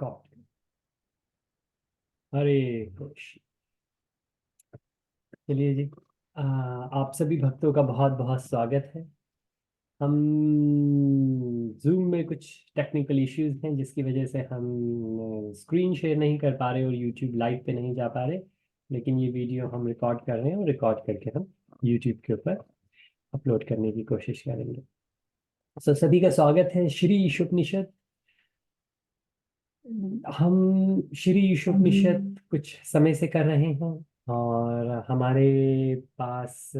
God. हरे कृष्ण। चलिए जी। आप सभी भक्तों का बहुत बहुत स्वागत है। हम जूम में कुछ टेक्निकल इश्यूज हैं जिसकी वजह से हम स्क्रीन शेयर नहीं कर पा रहे और यूट्यूब लाइव पे नहीं जा पा रहे, लेकिन ये वीडियो हम रिकॉर्ड कर रहे हैं और रिकॉर्ड करके हम यूट्यूब के ऊपर अपलोड करने की कोशिश करेंगे। तो सभी का स्वागत है श्री ईशोपनिषद। हम श्री ईशोपनिषद कुछ समय से कर रहे हैं और हमारे पास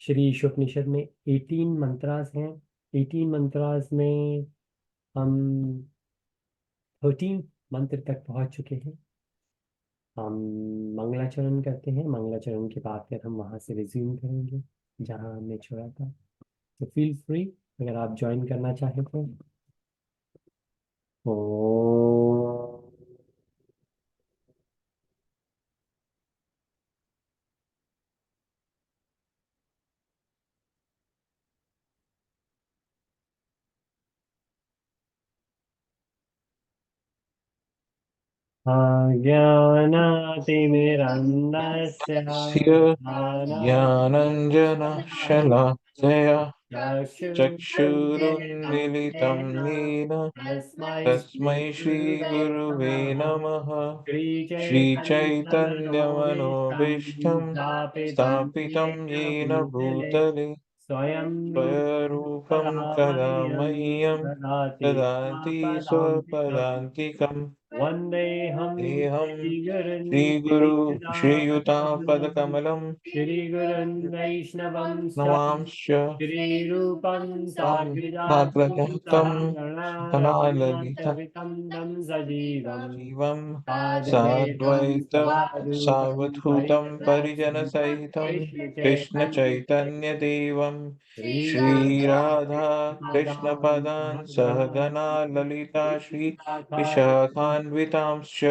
श्री ईशोपनिषद में 18 मंत्रास हैं। 18 मंत्रास में हम 13 मंत्र तक पहुंच चुके हैं। हम मंगलाचरण करते हैं, मंगलाचरण के बाद फिर हम वहां से रिज्यूम करेंगे जहां हमने छोड़ा था। तो फील फ्री अगर आप ज्वाइन करना चाहें तो। ओ ज्ञानातिमिरन्दस्य स्य ज्ञानञ्जनशलाकया चक्षुरुन्मीलितं येन तस्मै श्रीगुरुवे नमः। श्रीचैतन्यमनोभीष्टं स्थापितं येन भूतले स्वयं स्वरूपं कदा मह्यं ददाति स्वपदान्तिकम्। वन्देऽहं देहं श्रीगुरुन् श्रीगुरु श्रीयुतापदकमलं श्रीगुरुन् वैष्णवंश्च नमांश्च श्रीरूपं तं साग्रजातं भाग्यजातं धनाललितं सहगणारघुनाथवितं तं सजीवम् शिवं साद्वैतं साद्वैतं सवादूतं सावधूतं परिजनसहितं परिजनसहितं कृष्णचैतन्यदेवं कृष्णचैतन्यदेवं श्रीराधा कृष्णपदान् श्रीराधाकृष्णपदान् सहगना ललिता श्रीराधाकृष्ण। श्रीविशाखान्वितांश्च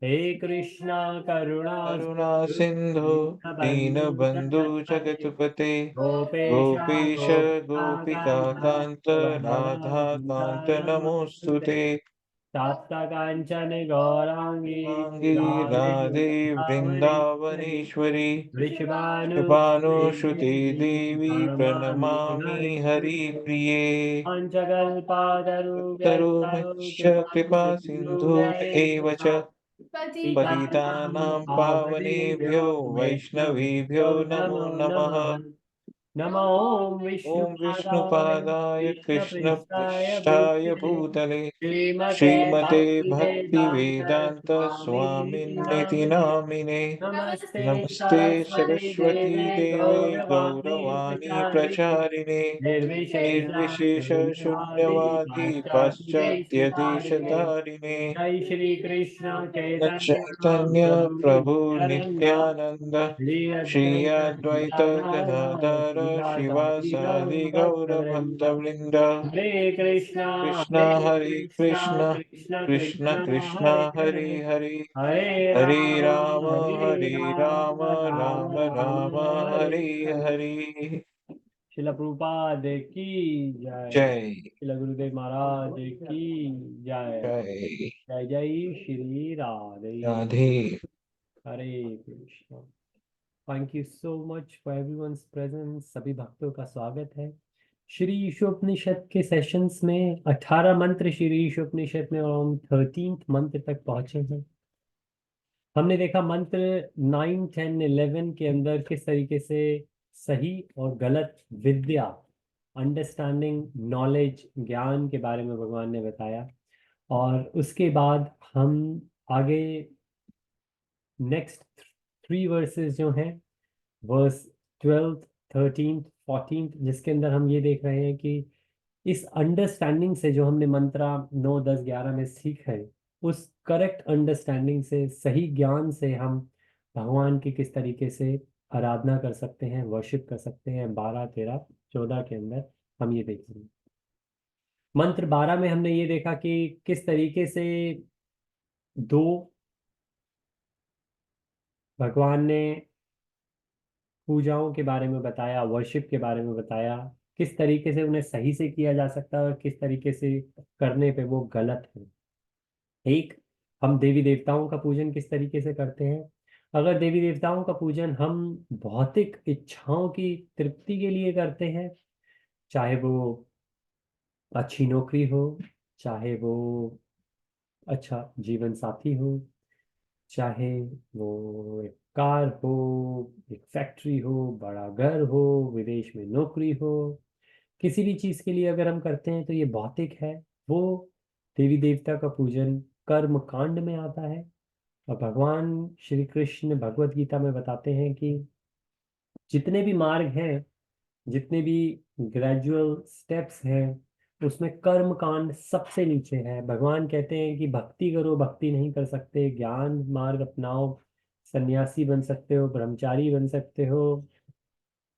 हे कृष्णा करुणा करुणा सिंधु सिन्धु दीनबन्धु दीनबन्धु जगत्पते जगत्पते गोपेश गोपीश गोपिकान्त राधा कान्त नमोऽस्तु ते। काञ्चन गौरांगी गौराङ्गी राधे राधे वृन्दावनेश्वरी वृन्दावनेश्वरी वृषभानुसुते कृपानुसुते देवी देवी प्रणमामि प्रणमामि हरिप्रिये हरिप्रिये। पञ्चकल्पातरुभ्यश्च तरुभ्यश्च कृपा कृपा सिन्धुभ्य सिन्धुभ्यैव एव च पतितानां पतितानां पावनेभ्यो पावनेभ्यो वैष्णवेभ्यो वैष्णवेभ्यो नमो नमो नमः। नमः। नमो ॐ विष्णुपादाय विष्णुपादाय कृष्णपृष्ठाय कृष्णपृष्ठाय भूतले भूतले श्रीमते श्रीमते भक्तिवेदान्त भक्तिवेदान्त स्वामिनिति स्वामिन्निति नामिने। नामिने। नमस्ते नमस्ते सरस्वती सरस्वती देवे देवे गौरवाणी गौरवाणी प्रचारिणे प्रचारिणे निर्विशेषा निर्विशेष शून्यवादी शून्यवादी पाश्चात्य देशतारिणे। पाश्चात्यदेशतारिणे। जय श्री कृष्ण न चैतन्य चैतन्य प्रभु प्रभु नित्यानंद नित्यानन्द श्री श्री अद्वैत अद्वैत गदाधर गदाधर श्रीवासादि शिवासादि गौरभक्तवृंद। गौरभक्तवृन्द। हरे कृष्ण हरे कृष्णा कृष्ण कृष्ण कृष्ण कृष्णा कृष्ण हरे हरे हरे हरे हरे हरे राम राम हरे हरे राम राम राम राम राम राम हरे हरे हरे। हरे। शिला प्रभुपाद की जय। जय शिला गुरुदेव महाराज की जय। जय जय जय Shri Radhe. Radhe. Hare Krishna. Thank you so much for everyone's presence. सभी भक्तों का स्वागत है श्री ईशोपनिषद के सेशंस में। 18 मंत्र श्री ईशोपनिषद में और हम 13th मंत्र तक पहुंचे हैं। हमने देखा मंत्र 9, 10, 11 के अंदर किस तरीके से सही और गलत विद्या, अंडरस्टैंडिंग, नॉलेज, ज्ञान के बारे में भगवान ने बताया। और उसके बाद हम आगे नेक्स्ट 3 वर्सेस जो हैं, वर्स 12th, 13th, 14th, जिसके अंदर हम ये देख रहे हैं कि इस अंडरस्टैंडिंग से जो हमने मंत्रा 9, 10, 11 में सीख है, उस करेक्ट अंडरस्टैंडिंग से, सही ज्ञान से हम भगवान की किस तरीके से आराधना कर सकते हैं, वर्शिप कर सकते हैं। 12, 13, 14 के अंदर हम ये देखेंगे। मंत्र 12 में हमने ये देखा कि किस तरीके से दो भगवान ने पूजाओं के बारे में बताया, वर्शिप के बारे में बताया, किस तरीके से उन्हें सही से किया जा सकता है और किस तरीके से करने पे वो गलत है। एक, हम देवी देवताओं का पूजन किस तरीके से करते हैं। अगर देवी देवताओं का पूजन हम भौतिक इच्छाओं की तृप्ति के लिए करते हैं, चाहे वो अच्छी नौकरी हो, चाहे वो अच्छा जीवन साथी हो, चाहे वो एक कार हो, एक फैक्ट्री हो, बड़ा घर हो, विदेश में नौकरी हो, किसी भी चीज के लिए अगर हम करते हैं तो ये भौतिक है। वो देवी देवता का पूजन कर्म कांड में आता है। और भगवान श्री कृष्ण भगवत गीता में बताते हैं कि जितने भी मार्ग हैं, जितने भी ग्रेजुअल स्टेप्स हैं, उसमें कर्म कांड सबसे नीचे है। भगवान कहते हैं कि भक्ति करो, भक्ति नहीं कर सकते, ज्ञान मार्ग अपनाओ, सन्यासी बन सकते हो, ब्रह्मचारी बन सकते हो,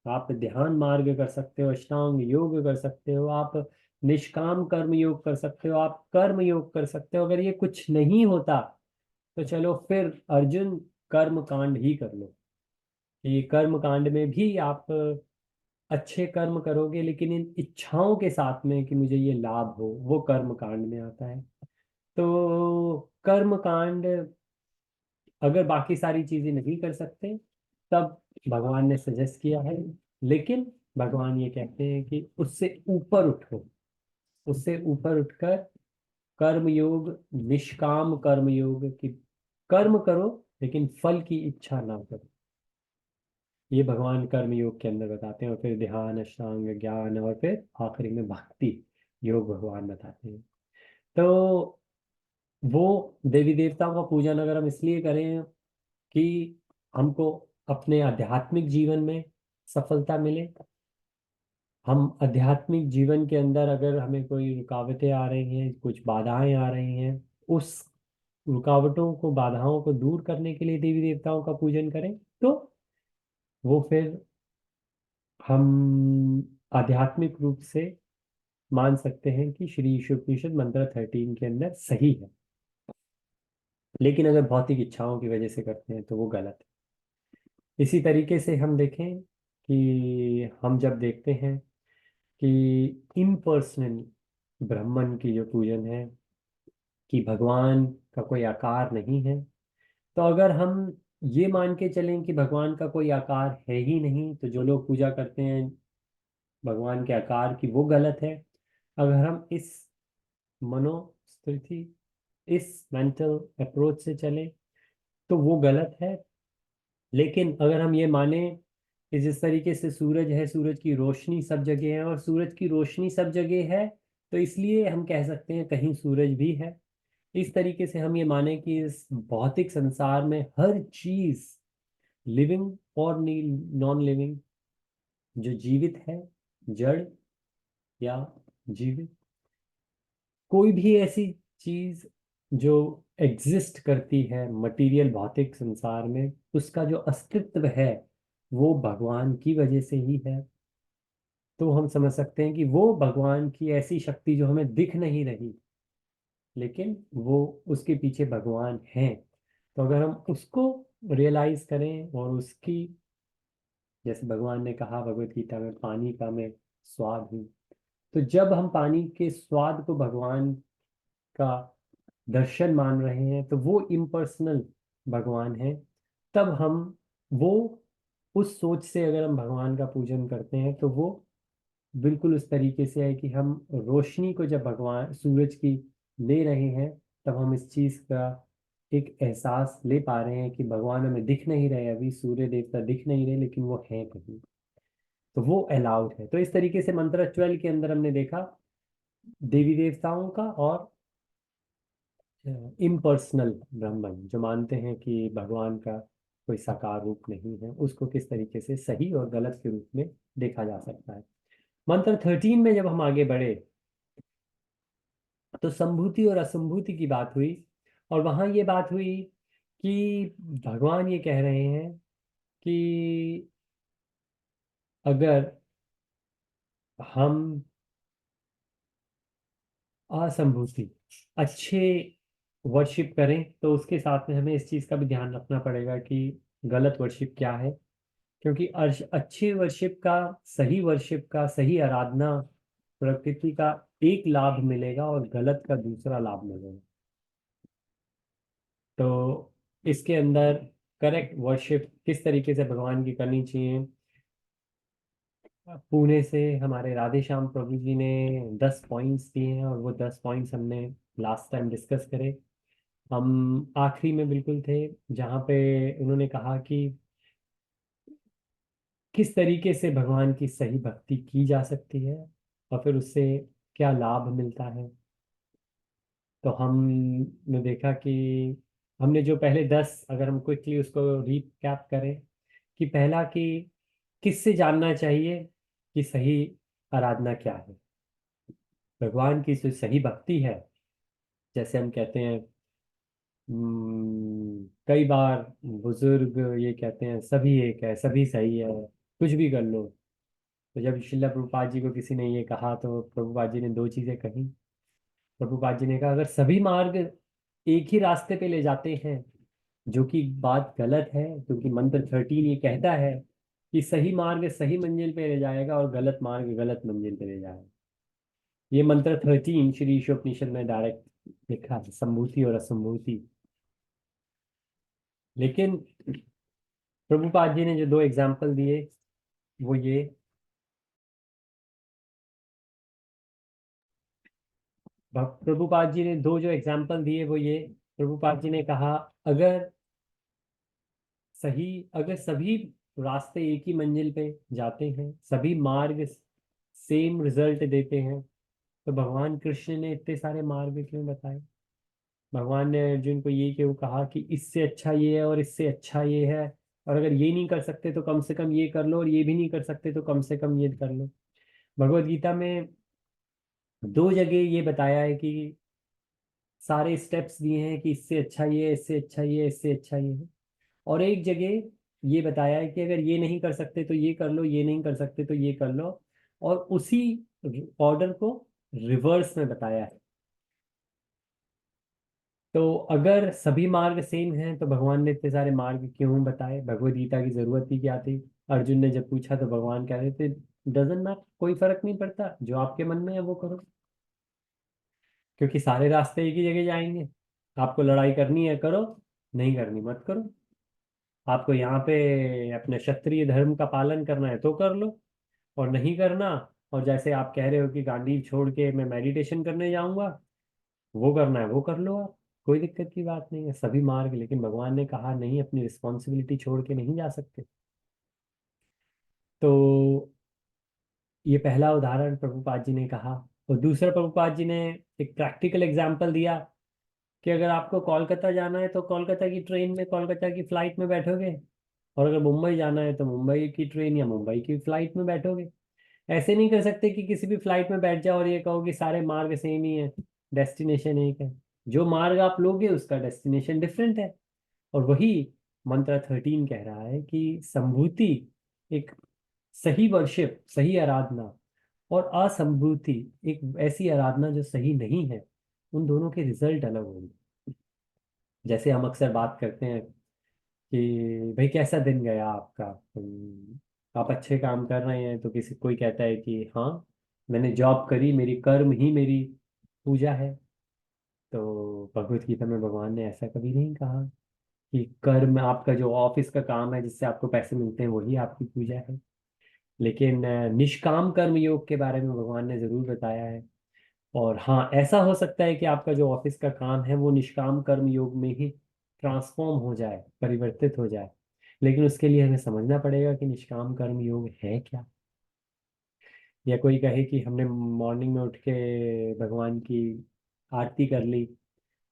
आप ध्यान मार्ग कर सकते हो, अष्टांग योग कर सकते हो, आप निष्काम कर्म योग कर सकते हो, आप कर्म योग कर सकते हो। अगर ये कुछ नहीं होता तो चलो फिर अर्जुन कर्म कांड ही कर लो। ये कर्म कांड में भी आप अच्छे कर्म करोगे, लेकिन इन इच्छाओं के साथ में कि मुझे ये लाभ हो, वो कर्म कांड में आता है। तो कर्म कांड अगर बाकी सारी चीजें नहीं कर सकते, तब भगवान ने सजेस्ट किया है। लेकिन भगवान ये कहते हैं कि उससे ऊपर उठो, उससे ऊपर उठकर कर्म योग, निष्काम कर्म योग की कर्म करो, लेकिन फल की इच्छा ना करो। ये भगवान कर्म योग के अंदर बताते हैं। और फिर ध्यान, अष्टांग ज्ञान, और फिर आखिरी में भक्ति योग भगवान बताते हैं। तो वो देवी देवताओं का पूजन अगर हम इसलिए करें कि हमको अपने आध्यात्मिक जीवन में सफलता मिले। हम आध्यात्मिक जीवन के अंदर अगर हमें कोई रुकावटें आ रही हैं, कुछ बाधाएं आ रही हैं, उस रुकावटों को, बाधाओं को दूर करने के लिए देवी देवताओं का पूजन करें, तो वो फिर हम आध्यात्मिक रूप से मान सकते हैं कि श्री ईशोपनिषद मंत्र 13 के अंदर सही है। लेकिन अगर भौतिक इच्छाओं की वजह से करते हैं तो वो गलत है। इसी तरीके से हम देखें कि हम जब देखते हैं कि इम्पर्सनल ब्राह्मण की जो पूजन है, कि भगवान का कोई आकार नहीं है, तो अगर हम ये मान के चलें कि भगवान का कोई आकार है ही नहीं, तो जो लोग पूजा करते हैं भगवान के आकार की, वो गलत है। अगर हम इस मनोस्थिति, इस मेंटल अप्रोच से चले, तो वो गलत है। लेकिन अगर हम ये माने कि जिस तरीके से सूरज है, सूरज की रोशनी सब जगह है, और सूरज की रोशनी सब जगह है, तो इसलिए हम कह सकते हैं कहीं सूरज भी है। इस तरीके से हम ये माने कि इस भौतिक संसार में हर चीज, लिविंग और नॉन लिविंग, जो जीवित है, जड़ या जीवित, कोई भी ऐसी चीज जो एग्जिस्ट करती है मटेरियल भौतिक संसार में, उसका जो अस्तित्व है वो भगवान की वजह से ही है। तो हम समझ सकते हैं कि वो भगवान की ऐसी शक्ति जो हमें दिख नहीं रही, लेकिन वो, उसके पीछे भगवान है। तो अगर हम उसको रियलाइज करें और उसकी, जैसे भगवान ने कहा भगवत गीता में, पानी का मैं स्वाद हूँ। तो जब हम पानी के स्वाद को भगवान का दर्शन मान रहे हैं, तो वो इम्पर्सनल भगवान है। तब हम वो, उस सोच से अगर हम भगवान का पूजन करते हैं, तो वो बिल्कुल उस तरीके से है कि हम रोशनी को जब भगवान सूरज की ले रहे हैं, तब हम इस चीज का एक एहसास ले पा रहे हैं कि भगवान हमें दिख नहीं रहे, अभी सूर्य देवता दिख नहीं रहे, लेकिन वो है कहीं। तो वो अलाउड है। तो इस तरीके से मंत्र 12 के अंदर हमने देखा देवी देवताओं का और इम्पर्सनल ब्राह्मण जो मानते हैं कि भगवान का कोई साकार रूप नहीं है, उसको किस तरीके से सही और गलत के रूप में देखा जा सकता है। मंत्र 13 में जब हम आगे बढ़े, तो संभूति और असंभूति की बात हुई। और वहां ये बात हुई कि भगवान ये कह रहे हैं कि अगर हम असंभूति, अच्छे वर्शिप करें, तो उसके साथ में हमें इस चीज का भी ध्यान रखना पड़ेगा कि गलत वर्शिप क्या है। क्योंकि अच्छे वर्शिप का, सही वर्शिप का, सही आराधना, प्रकृति का एक लाभ मिलेगा और गलत का दूसरा लाभ मिलेगा। तो इसके अंदर करेक्ट वर्शिप किस तरीके से भगवान की करनी चाहिए, पुणे से हमारे राधे श्याम प्रभु जी ने 10 पॉइंट्स दिए हैं और वो 10 पॉइंट्स हमने लास्ट टाइम डिस्कस करे। हम आखिरी में बिल्कुल थे जहाँ पे उन्होंने कहा कि किस तरीके से भगवान की सही भक्ति की जा सकती है और फिर उससे क्या लाभ मिलता है। तो हमने देखा कि हमने जो पहले 10, अगर हम क्विकली उसको रीकैप करें, कि पहला कि किससे जानना चाहिए कि सही आराधना क्या है। भगवान की जो सही भक्ति है, जैसे हम कहते हैं, कई बार बुजुर्ग ये कहते हैं सभी एक है, सभी सही है, कुछ भी कर लो। तो जब शिला प्रभुपाद जी को किसी ने ये कहा तो प्रभुपाद जी ने दो चीजें कही। प्रभुपाद जी ने कहा अगर सभी मार्ग एक ही रास्ते पे ले जाते हैं, जो कि बात गलत है, क्योंकि मंत्र 13 ये कहता है कि सही मार्ग सही मंजिल पे ले जाएगा और गलत मार्ग गलत मंजिल पे ले जाएगा। ये मंत्र 13 श्री ईशोपनिषद में डायरेक्ट लिखा है, संभूति और असंभूति। लेकिन प्रभुपाद जी ने जो दो एग्जाम्पल दिए वो ये, प्रभुपाद जी ने दो जो एग्जाम्पल दिए वो ये, प्रभुपाद जी ने कहा अगर सही, अगर सभी रास्ते एक ही मंजिल पे जाते हैं, सभी मार्ग सेम रिजल्ट देते हैं, तो भगवान कृष्ण ने इतने सारे मार्ग क्यों बताए। भगवान ने अर्जुन को ये क्यों कहा कि इससे अच्छा ये है और इससे अच्छा ये है, और अगर ये नहीं कर सकते तो कम से कम ये कर लो, और ये भी नहीं कर सकते तो कम से कम ये कर लो। भगवत गीता में दो जगह ये बताया है कि सारे स्टेप्स दिए हैं कि इससे अच्छा ये है, इससे अच्छा ये है, इससे अच्छा ये है। और एक जगह ये बताया है कि अगर ये नहीं कर सकते तो ये कर लो, ये नहीं कर सकते तो ये कर लो, और उसी ऑर्डर को रिवर्स में बताया है। तो अगर सभी मार्ग सेम हैं तो भगवान ने इतने सारे मार्ग क्यों बताए, भगवत गीता की जरूरत ही क्या थी। अर्जुन ने जब पूछा तो भगवान कह रहे थे डजेंट मैटर, कोई फर्क नहीं पड़ता, जो आपके मन में है वो करो, क्योंकि सारे रास्ते एक ही जगह जाएंगे। आपको लड़ाई करनी है करो, नहीं करनी मत करो। आपको यहाँ पे अपने क्षत्रिय धर्म का पालन करना है तो कर लो, और नहीं करना, और जैसे आप कह रहे हो कि गांडीव छोड़ के मैं मेडिटेशन करने जाऊंगा, वो करना है वो कर लो आप, कोई दिक्कत की बात नहीं है, सभी मार्ग। लेकिन भगवान ने कहा नहीं, अपनी रिस्पॉन्सिबिलिटी छोड़ के नहीं जा सकते। तो ये पहला उदाहरण प्रभुपाद जी ने कहा। और दूसरा प्रभुपाद जी ने एक प्रैक्टिकल एग्जाम्पल दिया कि अगर आपको कोलकाता जाना है तो कोलकाता की ट्रेन में, कोलकाता की फ्लाइट में बैठोगे, और अगर मुंबई जाना है तो मुंबई की ट्रेन या मुंबई की फ्लाइट में बैठोगे। ऐसे नहीं कर सकते कि किसी भी फ्लाइट में बैठ जाओ और ये कहो कि सारे मार्ग सेम ही है, डेस्टिनेशन एक है। जो मार्ग आप लोगे उसका डेस्टिनेशन डिफरेंट है। और वही मंत्र 13 कह रहा है कि संभूति, एक सही वर्शिप, सही आराधना, और असंभूति, एक ऐसी आराधना जो सही नहीं है, उन दोनों के रिजल्ट अलग होंगे। जैसे हम अक्सर बात करते हैं कि भाई कैसा दिन गया आपका, आप अच्छे काम कर रहे हैं, तो किसी कोई कहता है कि हाँ मैंने जॉब करी, मेरी कर्म ही मेरी पूजा है। तो भगवत गीता में भगवान ने ऐसा कभी नहीं कहा कि कर्म, आपका जो ऑफिस का काम है जिससे आपको पैसे मिलते हैं वही आपकी पूजा है। लेकिन निष्काम कर्म योग के बारे में भगवान ने जरूर बताया है। और हाँ, ऐसा हो सकता है कि आपका जो ऑफिस का काम है वो निष्काम कर्म योग में ही ट्रांसफॉर्म हो जाए, परिवर्तित हो जाए। लेकिन उसके लिए हमें समझना पड़ेगा कि निष्काम कर्म योग है क्या। या कोई कहे कि हमने मॉर्निंग में उठ के भगवान की आरती कर ली,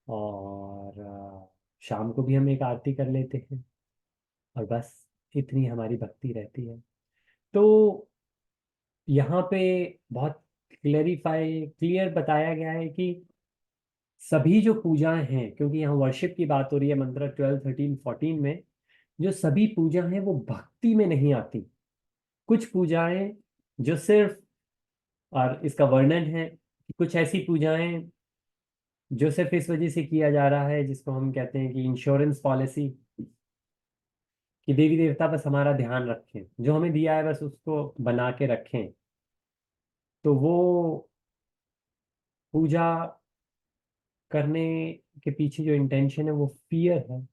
और शाम को भी हम एक आरती कर लेते हैं, और बस इतनी हमारी भक्ति रहती है। तो यहाँ पे बहुत क्लियर बताया गया है कि सभी जो पूजाएं हैं, क्योंकि यहाँ वर्शिप की बात हो रही है मंत्र 12 13 14 में, जो सभी पूजा हैं वो भक्ति में नहीं आती। कुछ पूजाएं जो सिर्फ, और इसका वर्णन है कि कुछ ऐसी पूजाएं जो सिर्फ इस वजह से किया जा रहा है, जिसको हम कहते हैं कि इंश्योरेंस पॉलिसी, कि देवी देवता बस हमारा ध्यान रखें, जो हमें दिया है बस उसको बना के रखें। तो वो पूजा करने के पीछे जो इंटेंशन है वो फियर है,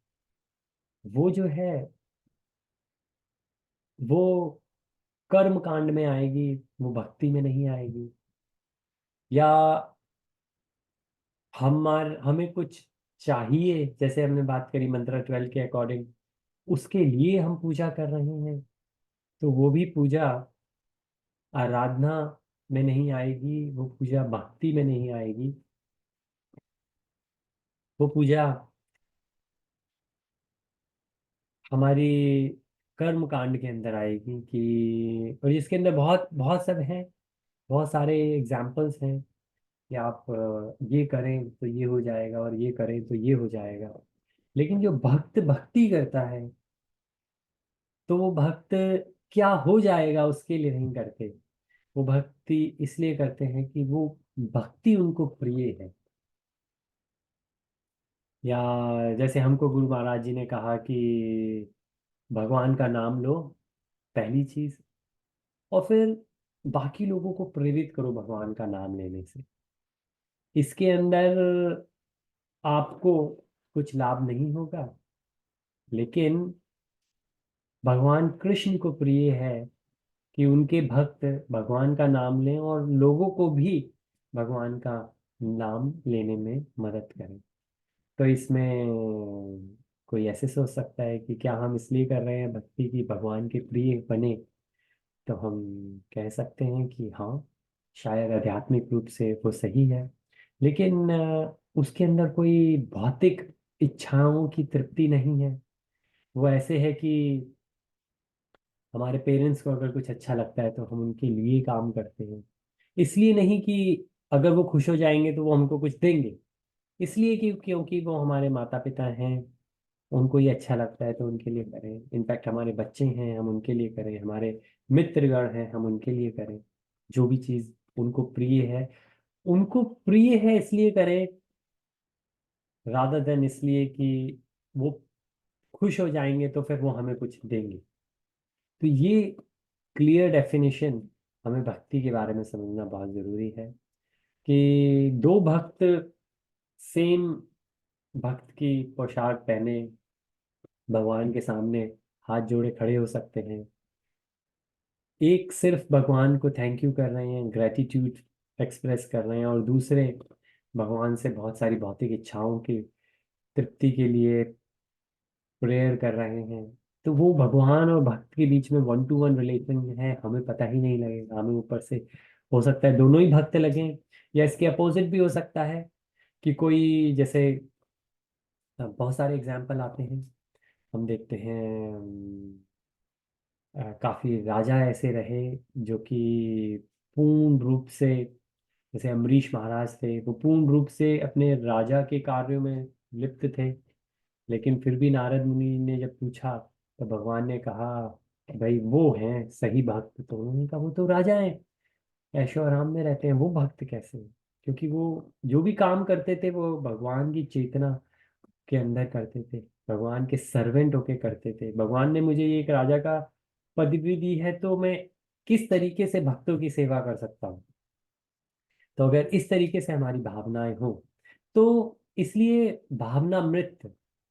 वो जो है वो कर्म कांड में आएगी, वो भक्ति में नहीं आएगी। या हमें कुछ चाहिए, जैसे हमने बात करी मंत्र 12 के अकॉर्डिंग, उसके लिए हम पूजा कर रहे हैं, तो वो भी पूजा आराधना में नहीं आएगी, वो पूजा भक्ति में नहीं आएगी, वो पूजा हमारी कर्म कांड के अंदर आएगी। कि और इसके अंदर बहुत बहुत सब हैं, बहुत सारे एग्जाम्पल्स हैं कि आप ये करें तो ये हो जाएगा, और ये करें तो ये हो जाएगा। लेकिन जो भक्त भक्ति करता है, तो वो भक्त क्या हो जाएगा उसके लिए नहीं करते, वो भक्ति इसलिए करते हैं कि वो भक्ति उनको प्रिय है। या जैसे हमको गुरु महाराज जी ने कहा कि भगवान का नाम लो, पहली चीज, और फिर बाकी लोगों को प्रेरित करो भगवान का नाम लेने से। इसके अंदर आपको कुछ लाभ नहीं होगा, लेकिन भगवान कृष्ण को प्रिय है कि उनके भक्त भगवान का नाम लें और लोगों को भी भगवान का नाम लेने में मदद करें। तो इसमें कोई ऐसे सोच सकता है कि क्या हम इसलिए कर रहे हैं भक्ति की भगवान के प्रिय बने, तो हम कह सकते हैं कि हाँ, शायद आध्यात्मिक रूप से वो सही है। लेकिन उसके अंदर कोई भौतिक इच्छाओं की तृप्ति नहीं है। वो ऐसे है कि हमारे पेरेंट्स को अगर कुछ अच्छा लगता है तो हम उनके लिए काम करते हैं, इसलिए नहीं कि अगर वो खुश हो जाएंगे तो वो हमको कुछ देंगे, इसलिए कि क्योंकि वो हमारे माता पिता हैं, उनको ये अच्छा लगता है तो उनके लिए करें। इनफैक्ट हमारे बच्चे हैं, हम उनके लिए करें, हमारे मित्रगण हैं, हम उनके लिए करें। जो भी चीज़ उनको प्रिय है, उनको प्रिय है इसलिए करें, रादर देन इसलिए कि वो खुश हो जाएंगे तो फिर वो हमें कुछ देंगे। तो ये क्लियर डेफिनेशन हमें भक्ति के बारे में समझना बहुत जरूरी है। कि दो भक्त सेम भक्त की पोशाक पहने भगवान के सामने हाथ जोड़े खड़े हो सकते हैं। एक सिर्फ भगवान को थैंक यू कर रहे हैं, ग्रेटिट्यूड एक्सप्रेस कर रहे हैं, और दूसरे भगवान से बहुत सारी भौतिक इच्छाओं की तृप्ति के लिए प्रेयर कर रहे हैं। तो वो भगवान और भक्त के बीच में वन टू वन रिलेशन है, हमें पता ही नहीं लगेगा। हमें ऊपर से हो सकता है दोनों ही भक्त लगें, या इसके अपोजिट भी हो सकता है कि कोई जैसे बहुत सारे एग्जाम्पल आते हैं, हम देखते हैं। काफी राजा ऐसे रहे जो कि पूर्ण रूप से, जैसे अम्बरीश महाराज थे, वो पूर्ण रूप से अपने राजा के कार्यों में लिप्त थे। लेकिन फिर भी नारद मुनि ने जब पूछा तो भगवान ने कहा कि भाई वो हैं सही भक्त। तो उन्होंने कहा वो तो राजा हैं, ऐशो आराम में रहते हैं, वो भक्त कैसे हैं? क्योंकि वो जो भी काम करते थे वो भगवान की चेतना के अंदर करते थे, भगवान के सर्वेंट होके करते थे। भगवान ने मुझे ये एक राजा का पदवी दी है, तो मैं किस तरीके से भक्तों की सेवा कर सकता हूँ। तो अगर इस तरीके से हमारी भावनाएं हो, तो इसलिए भावनामृत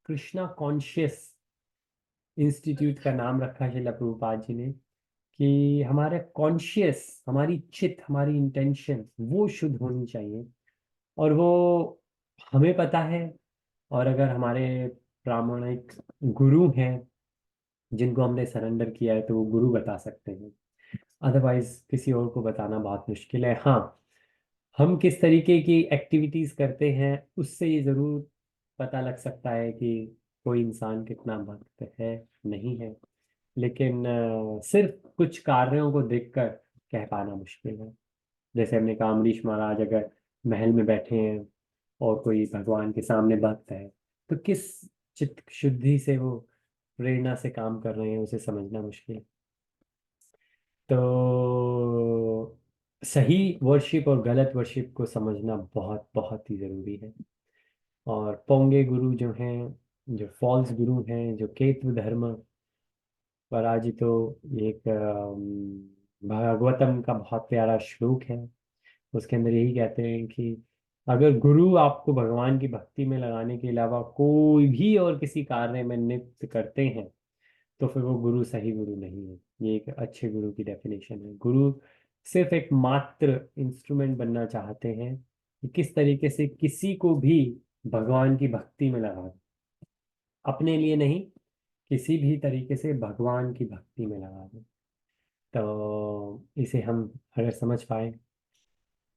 कृष्णा कॉन्शियस इंस्टीट्यूट का नाम रखा शिला प्रभुपाद जी ने। कि हमारे कॉन्शियस, हमारी चित, हमारी इंटेंशन वो शुद्ध होनी चाहिए। और वो हमें पता है, और अगर हमारे प्रामाणिक गुरु हैं जिनको हमने सरेंडर किया है तो वो गुरु बता सकते हैं। अदरवाइज किसी और को बताना बहुत मुश्किल है। हाँ, हम किस तरीके की एक्टिविटीज करते हैं उससे ये जरूर पता लग सकता है कि कोई इंसान कितना भक्त है, नहीं है। लेकिन सिर्फ कुछ कार्यों को देखकर कह पाना मुश्किल है। जैसे हमने कहा अमरीश महाराज अगर महल में बैठे हैं और कोई भगवान के सामने भक्त है, तो किस चित्त शुद्धि से वो प्रेरणा से काम कर रहे हैं उसे समझना मुश्किल है। तो सही वर्शिप और गलत वर्शिप को समझना बहुत बहुत ही जरूरी है। और पोंगे गुरु जो हैं, जो फॉल्स गुरु हैं, जो केतु धर्म पराजितो, ये एक भागवतम का बहुत प्यारा श्लोक है। उसके अंदर यही कहते हैं कि अगर गुरु आपको भगवान की भक्ति में लगाने के अलावा कोई भी और किसी कार्य में नियुक्त करते हैं, तो फिर वो गुरु सही गुरु नहीं है। ये एक अच्छे गुरु की डेफिनेशन है। गुरु सिर्फ एक मात्र इंस्ट्रूमेंट बनना चाहते हैं कि किस तरीके से किसी को भी भगवान की भक्ति में लगा दें। अपने लिए नहीं, किसी भी तरीके से भगवान की भक्ति में लगा दें। तो इसे हम अगर समझ पाए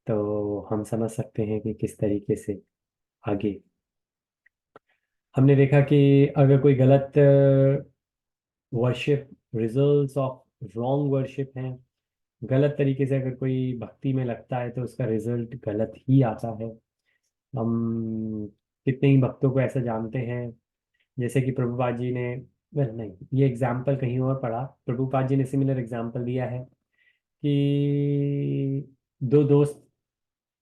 तो हम समझ सकते हैं कि किस तरीके से आगे। हमने देखा कि अगर कोई गलत worship, results of wrong worship हैं, गलत तरीके से अगर कोई भक्ति में लगता है तो उसका रिजल्ट गलत ही आता है। हम कितने ही भक्तों को ऐसा जानते हैं, जैसे कि प्रभुपाद जी ने, well, नहीं, ये एग्जाम्पल कहीं और पढ़ा, प्रभुपाद जी ने सिमिलर एग्जाम्पल दिया है कि दो दोस्त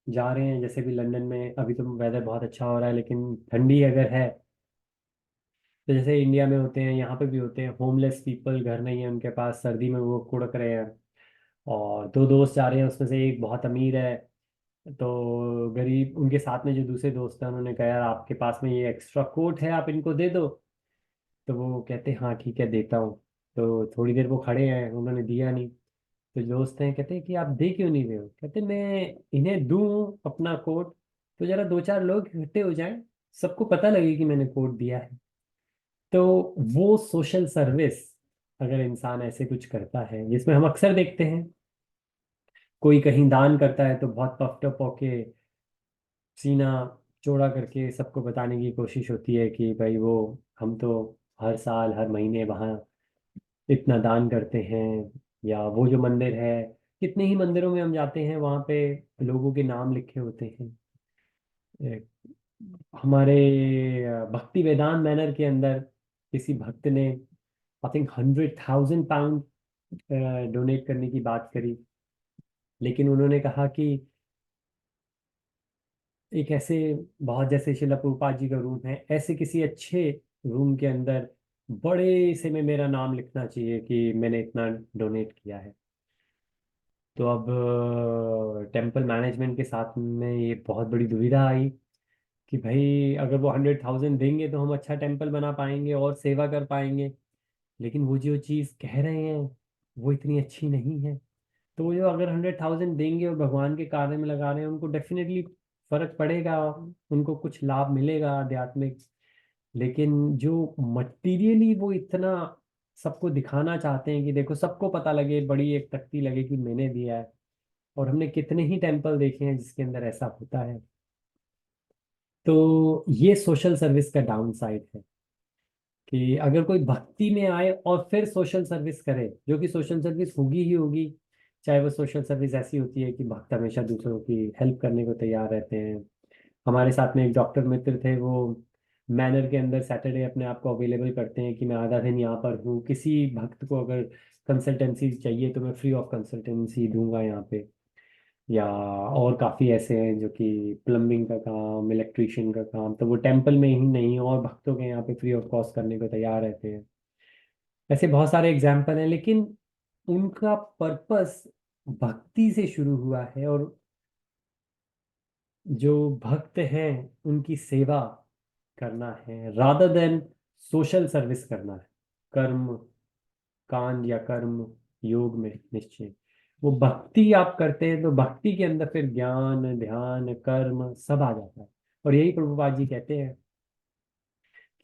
जा रहे हैं, जैसे भी लंदन में अभी तो वेदर बहुत अच्छा हो रहा है, लेकिन ठंडी अगर है तो जैसे इंडिया में होते हैं, यहाँ पे भी होते हैं होमलेस पीपल, घर नहीं है उनके पास, सर्दी में वो कुड़क रहे हैं। और दो दोस्त जा रहे हैं, उसमें से एक बहुत अमीर है, तो गरीब, उनके साथ में जो दूसरे दोस्त हैं उन्होंने कहा यार आपके पास में ये एक्स्ट्रा कोट है, आप इनको दे दो। तो वो कहते हाँ ठीक है देता हूँ। तो थोड़ी देर वो खड़े हैं, उन्होंने दिया नहीं। तो दोस्त हैं, कहते हैं कि आप दे क्यों नहीं रहे हो? कहते मैं इन्हें दूं अपना कोट तो जरा दो चार लोग इकट्ठे हो जाएं, सबको पता लगे कि मैंने कोट दिया है। तो वो सोशल सर्विस अगर इंसान ऐसे कुछ करता है, जिसमें हम अक्सर देखते हैं, कोई कहीं दान करता है तो बहुत पफ्ड अप होके, सीना चौड़ा करके सबको बताने की कोशिश होती है कि भाई वो, हम तो हर साल हर महीने वहाँ इतना दान करते हैं। या वो जो मंदिर है, कितने ही मंदिरों में हम जाते हैं, वहाँ पे लोगों के नाम लिखे होते हैं। ए, हमारे भक्ति वेदांत मैनर के अंदर किसी भक्त ने आई थिंक 100,000 पाउंड डोनेट करने की बात करी, लेकिन उन्होंने कहा कि एक ऐसे, बहुत जैसे शिला प्रभुपाद जी का रूम है, ऐसे किसी अच्छे रूम के अंदर बड़े से में मेरा नाम लिखना चाहिए कि मैंने इतना डोनेट किया है। तो अब टेम्पल मैनेजमेंट के साथ में ये बहुत बड़ी दुविधा आई कि भाई अगर वो 100,000 देंगे तो हम अच्छा टेम्पल बना पाएंगे और सेवा कर पाएंगे, लेकिन वो जो चीज़ कह रहे हैं वो इतनी अच्छी नहीं है। तो वो जो अगर 100,000 देंगे और भगवान के कार्य में लगा रहे हैं, उनको डेफिनेटली फर्क पड़ेगा, उनको कुछ लाभ मिलेगा आध्यात्मिक। लेकिन जो मटेरियली वो इतना सबको दिखाना चाहते हैं कि देखो सबको पता लगे, बड़ी एक तख्ती लगे कि मैंने दिया है। और हमने कितने ही टेम्पल देखे हैं जिसके अंदर ऐसा होता है। तो ये सोशल सर्विस का डाउन साइड है कि अगर कोई भक्ति में आए और फिर सोशल सर्विस करे, जो कि सोशल सर्विस होगी ही होगी, चाहे वो सोशल सर्विस ऐसी होती है कि भक्त हमेशा दूसरों की हेल्प करने को तैयार रहते हैं। हमारे साथ में एक डॉक्टर मित्र थे, वो मैनर के अंदर सैटरडे अपने आप को अवेलेबल करते हैं कि मैं आधा दिन यहाँ पर हूँ, किसी भक्त को अगर कंसल्टेंसी चाहिए तो मैं फ्री ऑफ कंसल्टेंसी दूंगा यहाँ पे। या और काफ़ी ऐसे हैं जो कि प्लम्बिंग का काम, इलेक्ट्रिशियन का काम, तो वो टेम्पल में ही नहीं और भक्तों के यहाँ पे फ्री ऑफ कॉस्ट करने को तैयार रहते हैं। ऐसे बहुत सारे एग्जाम्पल हैं, लेकिन उनका पर्पस भक्ति से शुरू हुआ है, और जो भक्त हैं उनकी सेवा करना है रादर देन सोशल सर्विस करना है। कर्म कांड या कर्म योग में निश्चय वो भक्ति आप करते हैं, तो भक्ति के अंदर फिर ज्ञान ध्यान कर्म सब आ जाता है। और यही प्रभुपाद जी कहते हैं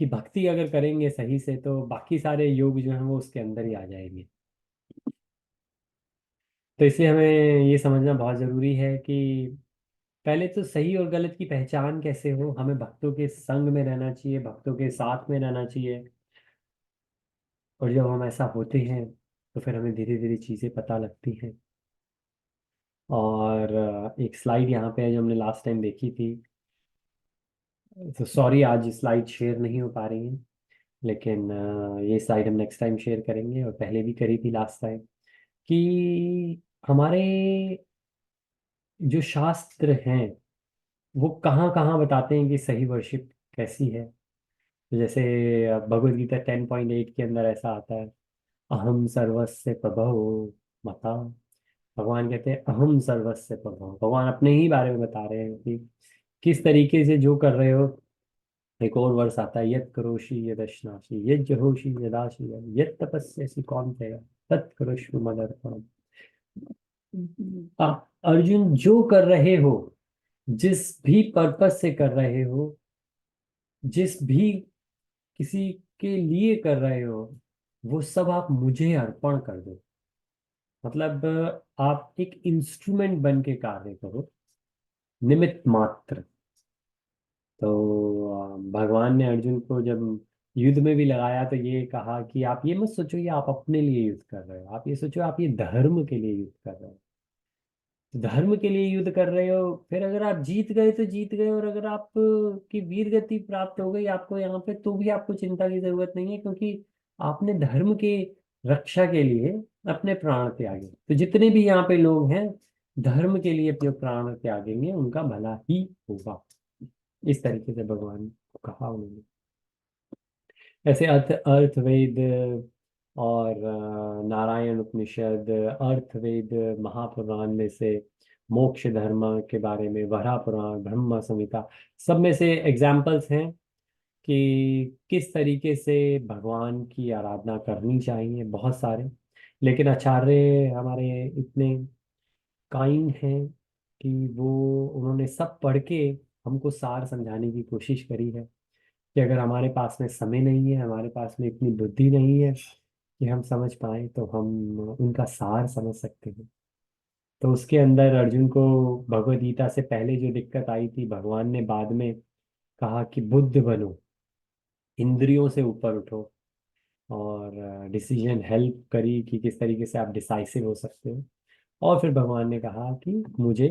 कि भक्ति अगर करेंगे सही से तो बाकी सारे योग जो हैं वो उसके अंदर ही आ जाएंगे। तो इसलिए हमें ये समझना बहुत जरूरी है कि पहले तो सही और गलत की पहचान कैसे हो, हमें भक्तों के संग में रहना चाहिए, भक्तों के साथ में रहना चाहिए। और जब हम ऐसा होते हैं तो फिर हमें धीरे धीरे चीज़ें पता लगती हैं। और एक स्लाइड यहाँ पे है जो हमने लास्ट टाइम देखी थी, तो सॉरी आज स्लाइड शेयर नहीं हो पा रही है, लेकिन ये स्लाइड हम नेक्स्ट टाइम शेयर करेंगे, और पहले भी करी थी लास्ट टाइम, कि हमारे जो शास्त्र हैं वो कहाँ कहाँ बताते हैं कि सही वर्शिप कैसी है। तो जैसे भगवद गीता 10.8 के अंदर ऐसा आता है, अहम सर्वस्य प्रभो मता। भगवान कहते हैं अहम सर्वस्य प्रभव, भगवान अपने ही बारे में बता रहे हैं कि किस तरीके से जो कर रहे हो। एक और वर्ष आता है, यत् करोषि यदश्नासि यज्जहोषि यदाशि यत् तपस्यसि कौन्तेय तत्करुष्व मदर्पणम्। अर्जुन, जो कर रहे हो, जिस भी पर्पस से कर रहे हो, जिस भी किसी के लिए कर रहे हो, वो सब आप मुझे अर्पण कर दो। मतलब आप एक इंस्ट्रूमेंट बन के कार्य करो, निमित्त मात्र। तो भगवान ने अर्जुन को जब युद्ध में भी लगाया तो ये कहा कि आप ये मत सोचो ये आप अपने लिए युद्ध कर रहे हो, आप ये सोचो आप ये धर्म के लिए युद्ध कर रहे हो। तो धर्म के लिए युद्ध कर रहे हो, फिर अगर आप जीत गए तो जीत गए, और अगर आप की वीर गति प्राप्त हो गई आपको यहाँ पे, तो भी आपको चिंता की जरूरत नहीं है, क्योंकि आपने धर्म के रक्षा के लिए अपने प्राण त्यागे। तो जितने भी यहाँ पे लोग हैं, धर्म के लिए अपने प्राण त्यागेंगे, उनका भला ही होगा। इस तरीके से भगवान को कहा उन्होंने। ऐसे अर्थवेद और नारायण उपनिषद, अर्थवेद महापुराण में से मोक्ष धर्म के बारे में वराह पुराण, ब्रह्म संहिता, सब में से एग्जाम्पल्स हैं कि किस तरीके से भगवान की आराधना करनी चाहिए, बहुत सारे। लेकिन आचार्य हमारे इतने काइंड हैं कि वो उन्होंने सब पढ़ के हमको सार समझाने की कोशिश करी है कि अगर हमारे पास में समय नहीं है, हमारे पास में इतनी बुद्धि नहीं है कि हम समझ पाए, तो हम उनका सार समझ सकते हैं। तो उसके अंदर अर्जुन को भगवद गीता से पहले जो दिक्कत आई थी, भगवान ने बाद में कहा कि बुद्ध बनो, इंद्रियों से ऊपर उठो, और डिसीजन हेल्प करी कि किस तरीके से आप डिसाइसिव हो सकते हो। और फिर भगवान ने कहा कि मुझे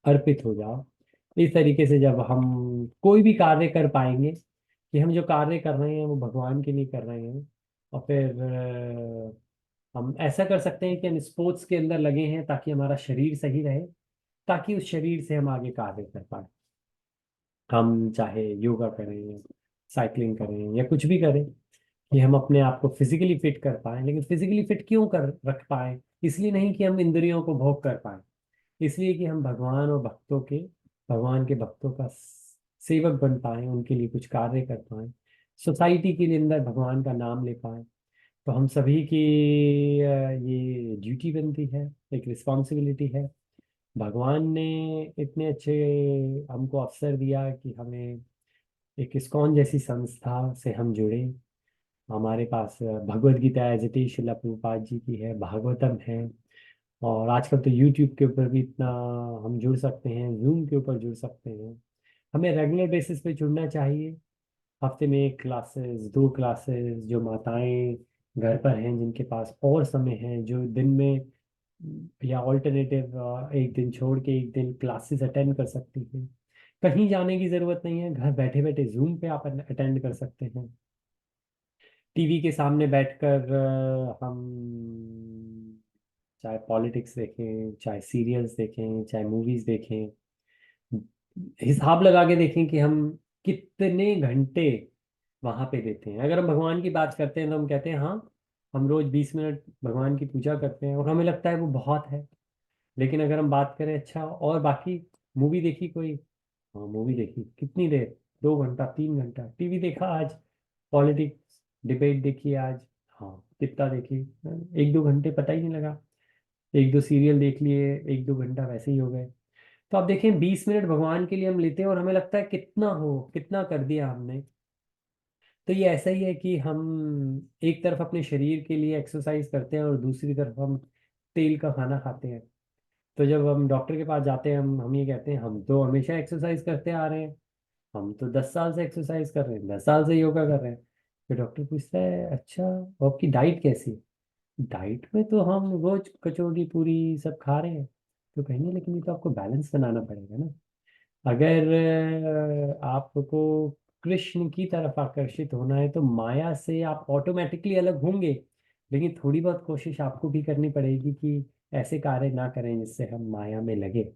अर्पित हो जाओ। इस तरीके से जब हम कोई भी कार्य कर पाएंगे कि हम जो कार्य कर रहे हैं वो भगवान के लिए कर रहे हैं, और फिर हम ऐसा कर सकते हैं कि हम स्पोर्ट्स के अंदर लगे हैं ताकि हमारा शरीर सही रहे, ताकि उस शरीर से हम आगे कार्य कर पाए। हम चाहे योगा करें, साइकिलिंग करें, या कुछ भी करें, कि हम अपने आप को फिजिकली फिट कर पाए। लेकिन फिजिकली फिट क्यों कर रख पाए? इसलिए नहीं कि हम इंद्रियों को भोग कर पाए, इसलिए कि हम भगवान के भक्तों का सेवक बन पाए, उनके लिए कुछ कार्य कर पाए, सोसाइटी के लिए अंदर भगवान का नाम ले पाए। तो हम सभी की ये ड्यूटी बनती है, एक रिस्पॉन्सिबिलिटी है। भगवान ने इतने अच्छे हमको अवसर दिया कि हमें एक इस्कॉन जैसी संस्था से हम जुड़े। हमारे पास Bhagavad Gita as it is शिला प्रभुपाद जी की है, भागवतम है, और आजकल तो यूट्यूब के ऊपर भी इतना हम जुड़ सकते हैं, जूम के ऊपर जुड़ सकते हैं। हमें रेगुलर बेसिस पे जुड़ना चाहिए। हफ्ते में एक क्लासेस, दो क्लासेस, जो माताएं घर पर हैं जिनके पास और समय है, जो दिन में या ऑल्टरनेटिव एक दिन छोड़ के एक दिन क्लासेस अटेंड कर सकती हैं। कहीं जाने की ज़रूरत नहीं है, घर बैठे बैठे जूम पे आप अटेंड कर सकते हैं। टीवी के सामने बैठकर हम चाहे पॉलिटिक्स देखें, चाहे सीरियल्स देखें, चाहे मूवीज देखें, हिसाब लगा के देखें कि हम कितने घंटे वहां पे देते हैं। अगर हम भगवान की बात करते हैं तो हम कहते हैं हाँ, हम रोज 20 मिनट भगवान की पूजा करते हैं, और हमें लगता है वो बहुत है। लेकिन अगर हम बात करें, अच्छा और बाकी मूवी देखी कोई? हाँ, मूवी देखी कितनी देर, 2 घंटा 3 घंटा। टीवी देखा आज, पॉलिटिक्स डिबेट देखी आज, हाँ कितना देखी, 1-2 घंटे पता ही नहीं लगा। एक दो सीरियल देख लिए, 1-2 घंटा वैसे ही हो गए। तो आप देखें, 20 मिनट भगवान के लिए हम लेते हैं और हमें लगता है कितना हो, कितना कर दिया हमने। तो ये ऐसा ही है कि हम एक तरफ अपने शरीर के लिए एक्सरसाइज करते हैं और दूसरी तरफ हम तेल का खाना खाते हैं। तो जब हम डॉक्टर के पास जाते हैं, हम ये कहते हैं हम तो हमेशा एक्सरसाइज करते आ रहे हैं, हम तो 10 साल से एक्सरसाइज कर रहे हैं, 10 साल से योगा कर रहे हैं। फिर डॉक्टर पूछता है अच्छा, और आपकी डाइट कैसी है? डाइट में तो हम रोज कचौड़ी पूरी सब खा रहे हैं। तो कहेंगे लेकिन ये तो आपको बैलेंस बनाना पड़ेगा ना। अगर आपको कृष्ण की तरफ आकर्षित होना है तो माया से आप ऑटोमेटिकली अलग होंगे, लेकिन थोड़ी बहुत कोशिश आपको भी करनी पड़ेगी कि ऐसे कार्य ना करें जिससे हम माया में लगे।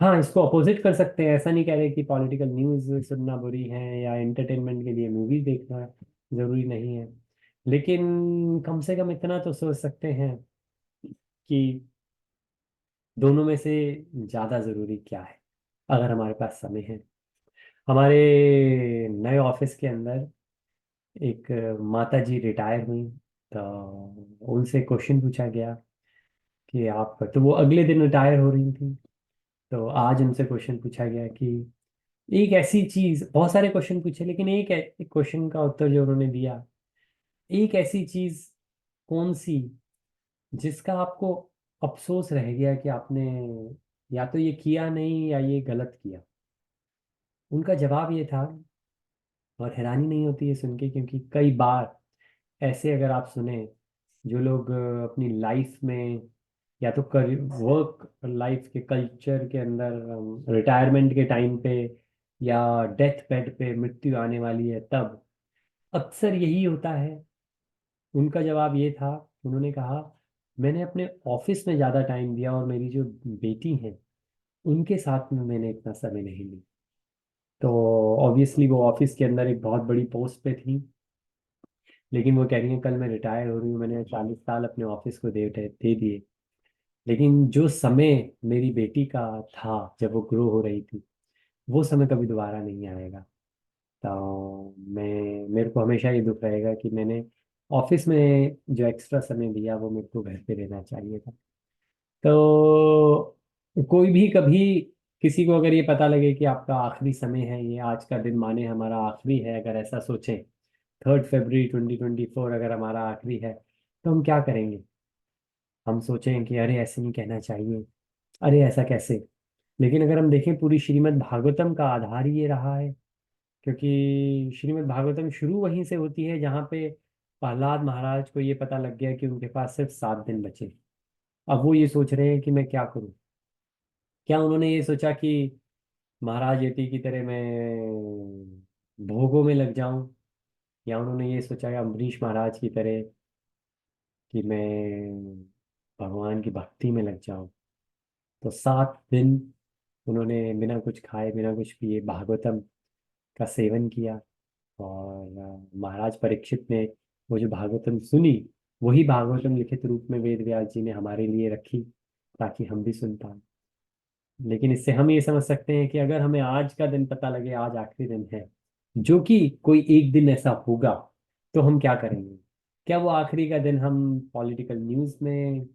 हाँ, इसको अपोजिट कर सकते हैं, ऐसा नहीं कह रहे कि पॉलिटिकल न्यूज़ सुनना बुरी है या एंटरटेनमेंट के लिए मूवीज देखना जरूरी नहीं है। लेकिन कम से कम इतना तो सोच सकते हैं कि दोनों में से ज्यादा जरूरी क्या है, अगर हमारे पास समय है। हमारे नए ऑफिस के अंदर एक माता जी रिटायर हुई, तो उनसे क्वेश्चन पूछा गया कि आप, तो वो अगले दिन रिटायर हो रही थी, तो आज उनसे क्वेश्चन पूछा गया कि एक ऐसी चीज, बहुत सारे क्वेश्चन पूछे लेकिन एक क्वेश्चन का उत्तर जो उन्होंने दिया, एक ऐसी चीज कौन सी जिसका आपको अफसोस रह गया कि आपने या तो ये किया नहीं या ये गलत किया। उनका जवाब ये था, और हैरानी नहीं होती है सुन के, क्योंकि कई बार ऐसे अगर आप सुने, जो लोग अपनी लाइफ में या तो कर वर्क लाइफ के कल्चर के अंदर रिटायरमेंट के टाइम पे या डेथ बेड पे मृत्यु आने वाली है, तब अक्सर यही होता है। उनका जवाब ये था, उन्होंने कहा, मैंने अपने ऑफिस में ज़्यादा टाइम दिया और मेरी जो बेटी है उनके साथ में मैंने इतना समय नहीं लिया। तो ऑब्वियसली वो ऑफिस के अंदर एक बहुत बड़ी पोस्ट पे थी, लेकिन वो कह रही है कल मैं रिटायर हो रही हूँ, मैंने 40 साल अपने ऑफिस को दे दिए, लेकिन जो समय मेरी बेटी का था जब वो ग्रो हो रही थी, वो समय कभी दोबारा नहीं आएगा। तो मेरे को हमेशा ये दुख रहेगा कि मैंने ऑफिस में जो एक्स्ट्रा समय दिया वो मेरे को घर पे देना चाहिए था। तो कोई भी कभी, किसी को अगर ये पता लगे कि आपका आखिरी समय है, ये आज का दिन माने हमारा आखिरी है, अगर ऐसा सोचें, 3 फरवरी 2024 अगर हमारा आखिरी है, तो हम क्या करेंगे? हम सोचें कि अरे ऐसे नहीं कहना चाहिए, अरे ऐसा कैसे। लेकिन अगर हम देखें, पूरी श्रीमद् भागवतम का आधार ही ये रहा है, क्योंकि श्रीमद् भागवतम शुरू वहीं से होती है जहाँ पे प्रहलाद महाराज को ये पता लग गया कि उनके पास सिर्फ 7 दिन बचे। अब वो ये सोच रहे हैं कि मैं क्या करूं। क्या उन्होंने ये सोचा कि महाराज यति की तरह मैं भोगों में लग जाऊं, या उन्होंने ये सोचा कि अम्बरीश महाराज की तरह कि मैं भगवान की भक्ति में लग जाऊं? तो 7 दिन उन्होंने बिना कुछ खाए बिना कुछ पिए भागवतम का सेवन किया। और महाराज परीक्षित ने वो जो भागवतम सुनी, वही भागवतम लिखित रूप में वेद व्यास जी ने हमारे लिए रखी, ताकि हम भी सुन पाए। लेकिन इससे हम ये समझ सकते हैं कि अगर हमें आज का दिन पता लगे, आज आखिरी दिन है, जो कि कोई एक दिन ऐसा होगा, तो हम क्या करेंगे? क्या वो आखिरी का दिन हम पॉलिटिकल न्यूज़ में,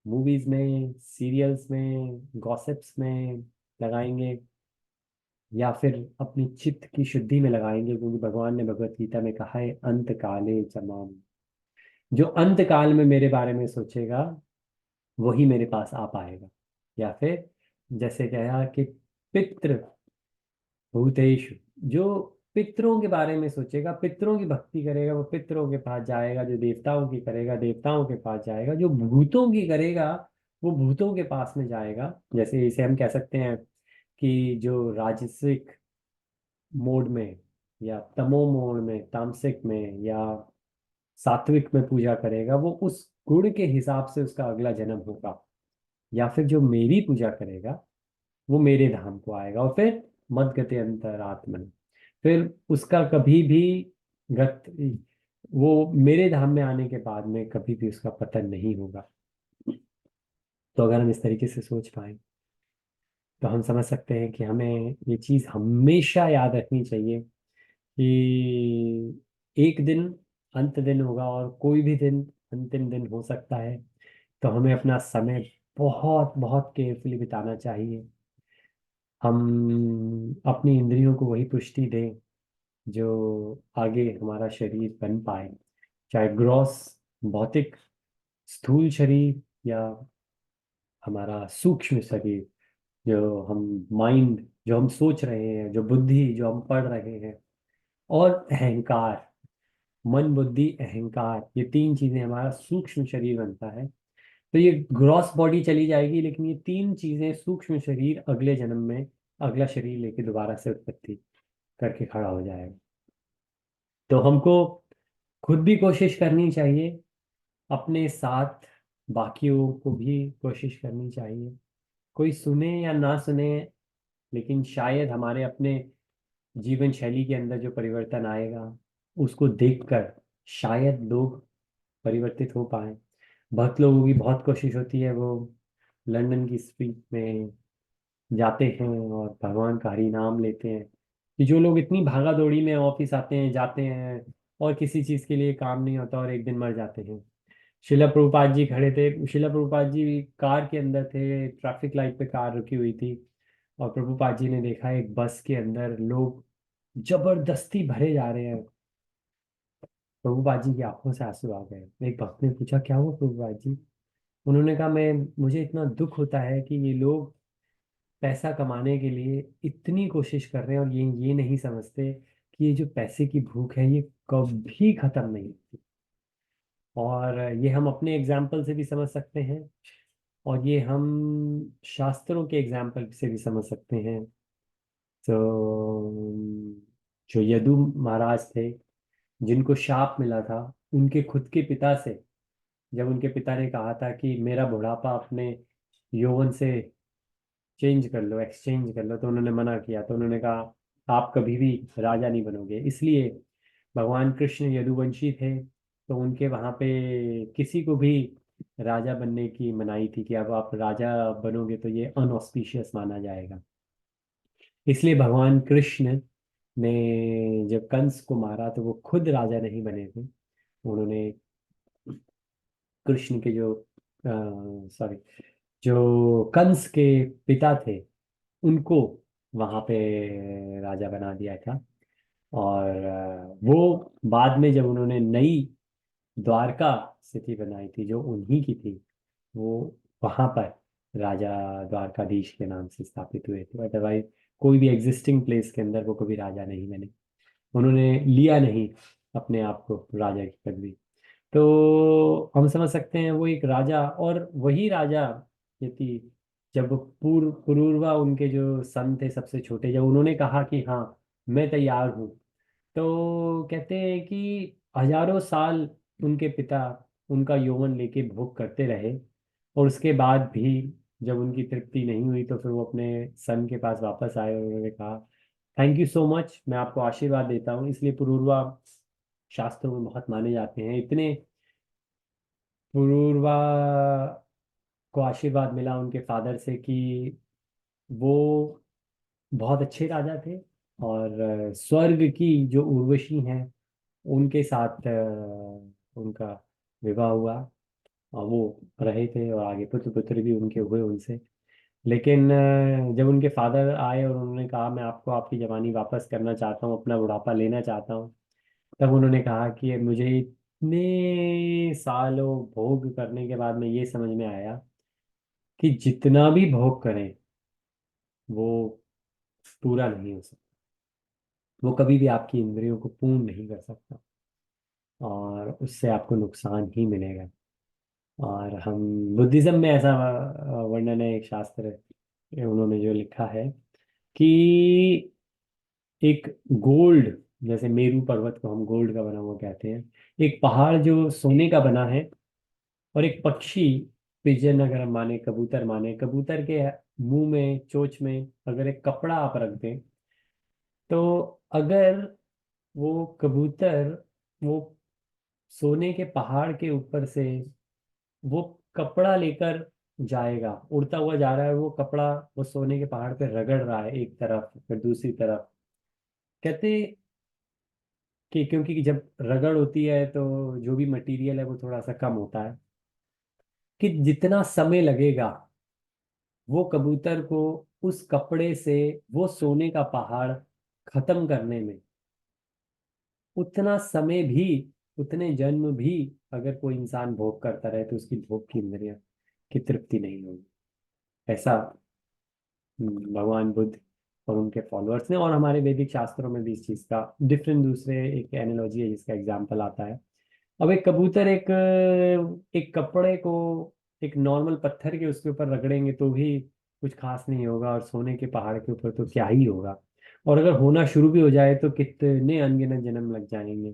मूवीज में, सीरियल्स में, गॉसिप्स में लगाएंगे, या फिर अपनी चित्त की शुद्धि में लगाएंगे? क्योंकि भगवान ने भगवत गीता में कहा है, अंत काले चमाम, जो अंत काल में मेरे बारे में सोचेगा वही मेरे पास आ पाएगा। या फिर जैसे कहा कि पितृ भूतेश, जो पितरों के बारे में सोचेगा, पितरों की भक्ति करेगा, वो पितरों के पास जाएगा, जो देवताओं की करेगा देवताओं के पास जाएगा, जो भूतों की करेगा वो भूतों के पास में जाएगा। जैसे इसे हम कह सकते हैं कि जो राजसिक मोड में या तमो मोड में, तामसिक में या सात्विक में पूजा करेगा, वो उस गुण के हिसाब से उसका अगला जन्म होगा। या फिर जो मेरी पूजा करेगा वो मेरे धाम को आएगा, और फिर मदगते अंतरात्मन, फिर उसका कभी भी गत, वो मेरे धाम में आने के बाद में कभी भी उसका पतन नहीं होगा। तो अगर हम इस तरीके से सोच पाए, तो हम समझ सकते हैं कि हमें ये चीज़ हमेशा याद रखनी चाहिए कि एक दिन अंत दिन होगा, और कोई भी दिन अंतिम दिन हो सकता है। तो हमें अपना समय बहुत बहुत केयरफुली बिताना चाहिए। हम अपनी इंद्रियों को वही पुष्टि दें जो आगे हमारा शरीर बन पाए, चाहे ग्रॉस भौतिक स्थूल शरीर, या हमारा सूक्ष्म शरीर, जो हम माइंड, जो हम सोच रहे हैं, जो बुद्धि जो हम पढ़ रहे हैं, और अहंकार, मन बुद्धि अहंकार, ये 3 चीजें हमारा सूक्ष्म शरीर बनता है। तो ये ग्रॉस बॉडी चली जाएगी, लेकिन ये 3 चीजें सूक्ष्म शरीर अगले जन्म में अगला शरीर लेके दोबारा से उत्पत्ति करके खड़ा हो जाएगा। तो हमको खुद भी कोशिश करनी चाहिए, अपने साथ बाकियों को भी कोशिश करनी चाहिए। कोई सुने या ना सुने, लेकिन शायद हमारे अपने जीवन शैली के अंदर जो परिवर्तन आएगा, उसको देखकर शायद लोग परिवर्तित हो पाए। बहुत लोगों की बहुत कोशिश होती है, वो लंदन की स्ट्रीट में जाते हैं और भगवान का हरि नाम लेते हैं, कि जो लोग इतनी भागा दौड़ी में ऑफिस आते हैं जाते हैं और किसी चीज के लिए काम नहीं होता और एक दिन मर जाते हैं। शिला प्रभुपाद जी खड़े थे, शिला प्रभुपाद जी कार के अंदर थे, ट्रैफिक लाइट पे कार रुकी हुई थी, और प्रभुपाद जी ने देखा एक बस के अंदर लोग जबरदस्ती भरे जा रहे हैं। प्रभुपाद जी की आंखों से आंसू आ गए। एक भक्त ने पूछा क्या हुआ प्रभुपाद जी? उन्होंने कहा मैं मुझे इतना दुख होता है कि ये लोग पैसा कमाने के लिए इतनी कोशिश कर रहे हैं और ये नहीं समझते कि ये जो पैसे की भूख है ये कभी खत्म नहीं होती। और ये हम अपने एग्जाम्पल से भी समझ सकते हैं, और ये हम शास्त्रों के एग्जाम्पल से भी समझ सकते हैं। तो जो यदु महाराज थे, जिनको शाप मिला था उनके खुद के पिता से, जब उनके पिता ने कहा था कि मेरा बुढ़ापा अपने यौवन से चेंज कर लो, एक्सचेंज कर लो, तो उन्होंने मना किया। तो उन्होंने कहा आप कभी भी राजा नहीं बनोगे। इसलिए भगवान कृष्ण यदुवंशी थे, तो उनके वहां पे किसी को भी राजा बनने की मनाही थी कि अब आप राजा बनोगे तो ये अनऑस्पिशियस माना जाएगा। इसलिए भगवान कृष्ण ने जब कंस को मारा तो वो खुद राजा नहीं बने थे। उन्होंने कृष्ण के जो सॉरी जो कंस के पिता थे उनको वहां पे राजा बना दिया था। और वो बाद में जब उन्होंने नई द्वारका सिटी बनाई थी जो उन्हीं की थी, वो वहां पर राजा द्वारकाधीश के नाम से स्थापित हुए थे। अदरवाइज कोई भी एग्जिस्टिंग प्लेस के अंदर वो कभी राजा नहीं बने। उन्होंने लिया नहीं अपने आप को राजा की पदवी। तो हम समझ सकते हैं वो एक राजा, और वही राजा यदि जब पुरूरवा उनके जो सन थे सबसे छोटे, जब उन्होंने कहा कि हाँ मैं तैयार हूँ, तो कहते हैं कि हजारों साल उनके पिता उनका यौवन लेके भोग करते रहे, और उसके बाद भी जब उनकी तृप्ति नहीं हुई तो फिर वो अपने सन के पास वापस आए और उन्होंने कहा थैंक यू सो मच, मैं आपको आशीर्वाद देता हूँ। इसलिए पुरूरवा शास्त्रों में बहुत माने जाते हैं। इतने पुरूरवा को आशीर्वाद मिला उनके फादर से कि वो बहुत अच्छे राजा थे, और स्वर्ग की जो उर्वशी हैं उनके साथ उनका विवाह हुआ, और वो रहे थे, और आगे पुत्र पुत्र भी उनके हुए उनसे। लेकिन जब उनके फादर आए और उन्होंने कहा मैं आपको आपकी जवानी वापस करना चाहता हूँ, अपना बुढ़ापा लेना चाहता हूँ, तब उन्होंने कहा कि मुझे इतने सालों भोग करने के बाद में ये समझ में आया कि जितना भी भोग करें वो पूरा नहीं हो सकता। वो कभी भी आपकी इंद्रियों को पूर्ण नहीं कर सकता, और उससे आपको नुकसान ही मिलेगा। और हम बुद्धिज्म में ऐसा वर्णन है, एक शास्त्र है, उन्होंने जो लिखा है कि एक गोल्ड, जैसे मेरू पर्वत को हम गोल्ड का बना हुआ कहते हैं, एक पहाड़ जो सोने का बना है, और एक पक्षी, पिजन अगर हम माने, कबूतर माने, कबूतर के मुंह में चोंच में अगर एक कपड़ा आप रख दें, तो अगर वो कबूतर वो सोने के पहाड़ के ऊपर से वो कपड़ा लेकर जाएगा, उड़ता हुआ जा रहा है, वो कपड़ा वो सोने के पहाड़ पे रगड़ रहा है एक तरफ फिर दूसरी तरफ, कहते कि क्योंकि जब रगड़ होती है तो जो भी मटेरियल है वो थोड़ा सा कम होता है, कि जितना समय लगेगा वो कबूतर को उस कपड़े से वो सोने का पहाड़ खत्म करने में, उतना समय भी, उतने जन्म भी अगर कोई इंसान भोग करता रहे तो उसकी भोग की इंद्रियां की तृप्ति नहीं होगी। ऐसा भगवान बुद्ध और उनके फॉलोअर्स ने, और हमारे वैदिक शास्त्रों में भी इस चीज का डिफरेंट दूसरे एक एनालॉजी है जिसका एग्जाम्पल आता है। अब एक कबूतर एक कपड़े को एक नॉर्मल पत्थर के उसके ऊपर रगड़ेंगे तो भी कुछ खास नहीं होगा, और सोने के पहाड़ के ऊपर तो क्या ही होगा। और अगर होना शुरू भी हो जाए तो कितने अनगिनत जन्म लग जाएंगे।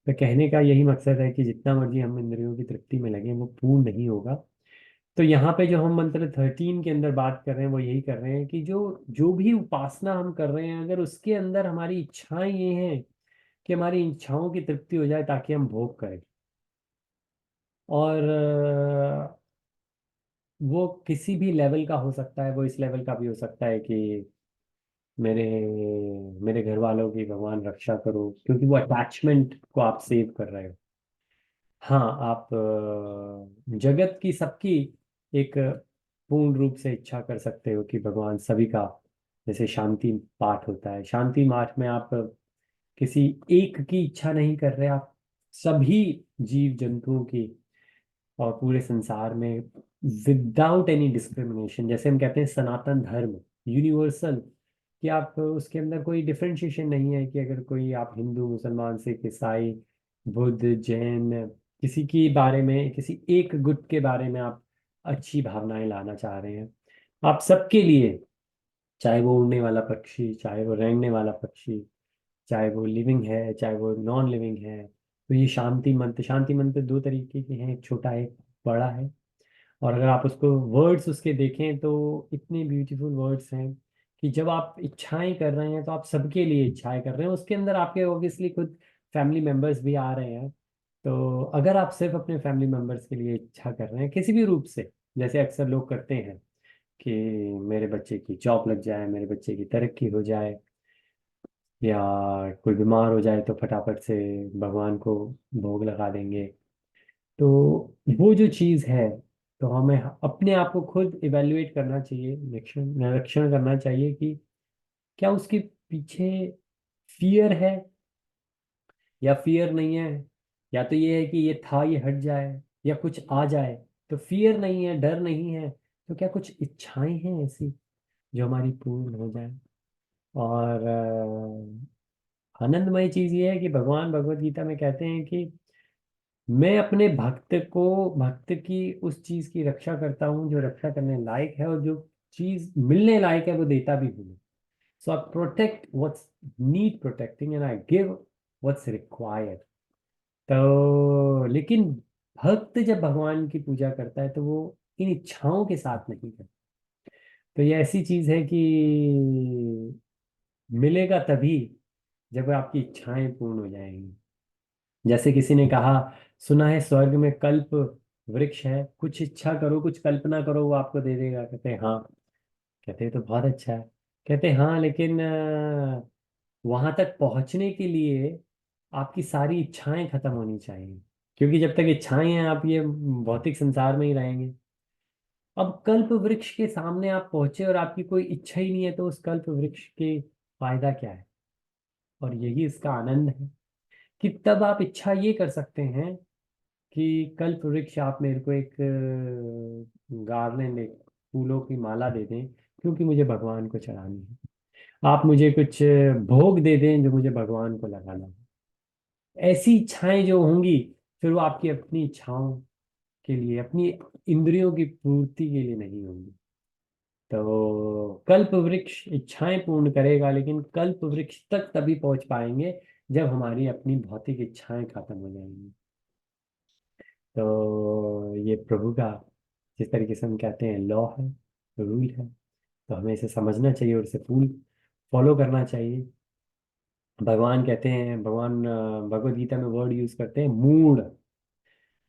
तो कहने का यही मकसद है कि जितना मर्जी हम इंद्रियों की तृप्ति में लगे वो पूर्ण नहीं होगा। तो यहाँ पे जो हम मंत्र 13 के अंदर बात कर रहे हैं वो यही कर रहे हैं कि जो जो भी उपासना हम कर रहे हैं, अगर उसके अंदर हमारी इच्छाएं ये हैं कि हमारी इच्छाओं की तृप्ति हो जाए ताकि हम भोग करें, और वो किसी भी लेवल का हो सकता है, वो इस लेवल का भी हो सकता है कि मेरे मेरे घर वालों की भगवान रक्षा करो, क्योंकि वो अटैचमेंट को आप सेव कर रहे हो। हाँ, आप जगत की सबकी एक पूर्ण रूप से इच्छा कर सकते हो कि भगवान सभी का, जैसे शांति पाठ होता है, शांति पाठ में आप किसी एक की इच्छा नहीं कर रहे, आप सभी जीव जंतुओं की और पूरे संसार में विदाउट एनी डिस्क्रिमिनेशन, जैसे हम कहते हैं सनातन धर्म यूनिवर्सल, कि आप उसके अंदर कोई डिफरेंशिएशन नहीं है कि अगर कोई आप हिंदू मुसलमान सिख ईसाई बुद्ध जैन किसी के बारे में, किसी एक गुट के बारे में आप अच्छी भावनाएं लाना चाह रहे हैं, आप सबके लिए, चाहे वो उड़ने वाला पक्षी, चाहे वो रेंगने वाला पक्षी, चाहे वो लिविंग है चाहे वो नॉन लिविंग है, तो ये शांति मंत्र दो तरीके के हैं, एक छोटा एक बड़ा है। और अगर आप उसको वर्ड्स उसके देखें तो इतने ब्यूटीफुल वर्ड्स हैं कि जब आप इच्छाएं कर रहे हैं तो आप सबके लिए इच्छाएं कर रहे हैं, उसके अंदर आपके ऑब्वियसली खुद फैमिली मेंबर्स भी आ रहे हैं। तो अगर आप सिर्फ अपने फैमिली मेंबर्स के लिए इच्छा कर रहे हैं किसी भी रूप से, जैसे अक्सर लोग करते हैं कि मेरे बच्चे की जॉब लग जाए, मेरे बच्चे की तरक्की हो जाए, या कोई बीमार हो जाए तो फटाफट से भगवान को भोग लगा देंगे, तो वो जो चीज़ है, तो हमें अपने आप को खुद इवेल्युएट करना चाहिए, निरीक्षण करना चाहिए कि क्या उसके पीछे फियर है या फियर नहीं है, या तो ये है कि ये था ये हट जाए या कुछ आ जाए। तो फियर नहीं है, डर नहीं है, तो क्या कुछ इच्छाएं हैं ऐसी जो हमारी पूर्ण हो जाए। और आनंदमय चीज ये है कि भगवान भगवत गीता में कहते हैं कि मैं अपने भक्त की उस चीज की रक्षा करता हूँ जो रक्षा करने लायक है, और जो चीज मिलने लायक है वो देता भी हूँ। So I protect what's need protecting and I give what's required. तो लेकिन भक्त जब भगवान की पूजा करता है तो वो इन इच्छाओं के साथ नहीं करता। तो ये ऐसी चीज है कि मिलेगा तभी जब आपकी इच्छाएं पूर्ण हो जाएंगी। जैसे किसी ने कहा, सुना है स्वर्ग में कल्प वृक्ष है, कुछ इच्छा करो कुछ कल्पना करो वो आपको दे देगा। कहते हैं हाँ। कहते हैं तो बहुत अच्छा है। कहते हैं हाँ, लेकिन वहां तक पहुंचने के लिए आपकी सारी इच्छाएं खत्म होनी चाहिए, क्योंकि जब तक इच्छाएं हैं आप ये भौतिक संसार में ही रहेंगे। अब कल्प वृक्ष के सामने आप पहुंचे और आपकी कोई इच्छा ही नहीं है, तो उस कल्प वृक्ष के फायदा क्या है। और यही इसका आनंद है कि तब आप इच्छा ये कर सकते हैं कि कल्प वृक्ष आप मेरे को एक गार्लैंड, एक फूलों की माला दे दें, क्योंकि मुझे भगवान को चढ़ानी है। आप मुझे कुछ भोग दे दें जो मुझे भगवान को लगाना है। ऐसी इच्छाएं जो होंगी, फिर वो आपकी अपनी इच्छाओं के लिए, अपनी इंद्रियों की पूर्ति के लिए नहीं होंगी। तो कल्प वृक्ष इच्छाएं पूर्ण करेगा, लेकिन कल्प वृक्ष तक तभी पहुंच पाएंगे जब हमारी अपनी भौतिक इच्छाएं खत्म हो जाएंगी। तो ये प्रभु का, जिस तरीके से हम कहते हैं, लॉ है, रूल है, तो हमें इसे समझना चाहिए और इसे फूल फॉलो करना चाहिए। भगवान कहते हैं, भगवान भगवत गीता में वर्ड यूज करते हैं मूढ़।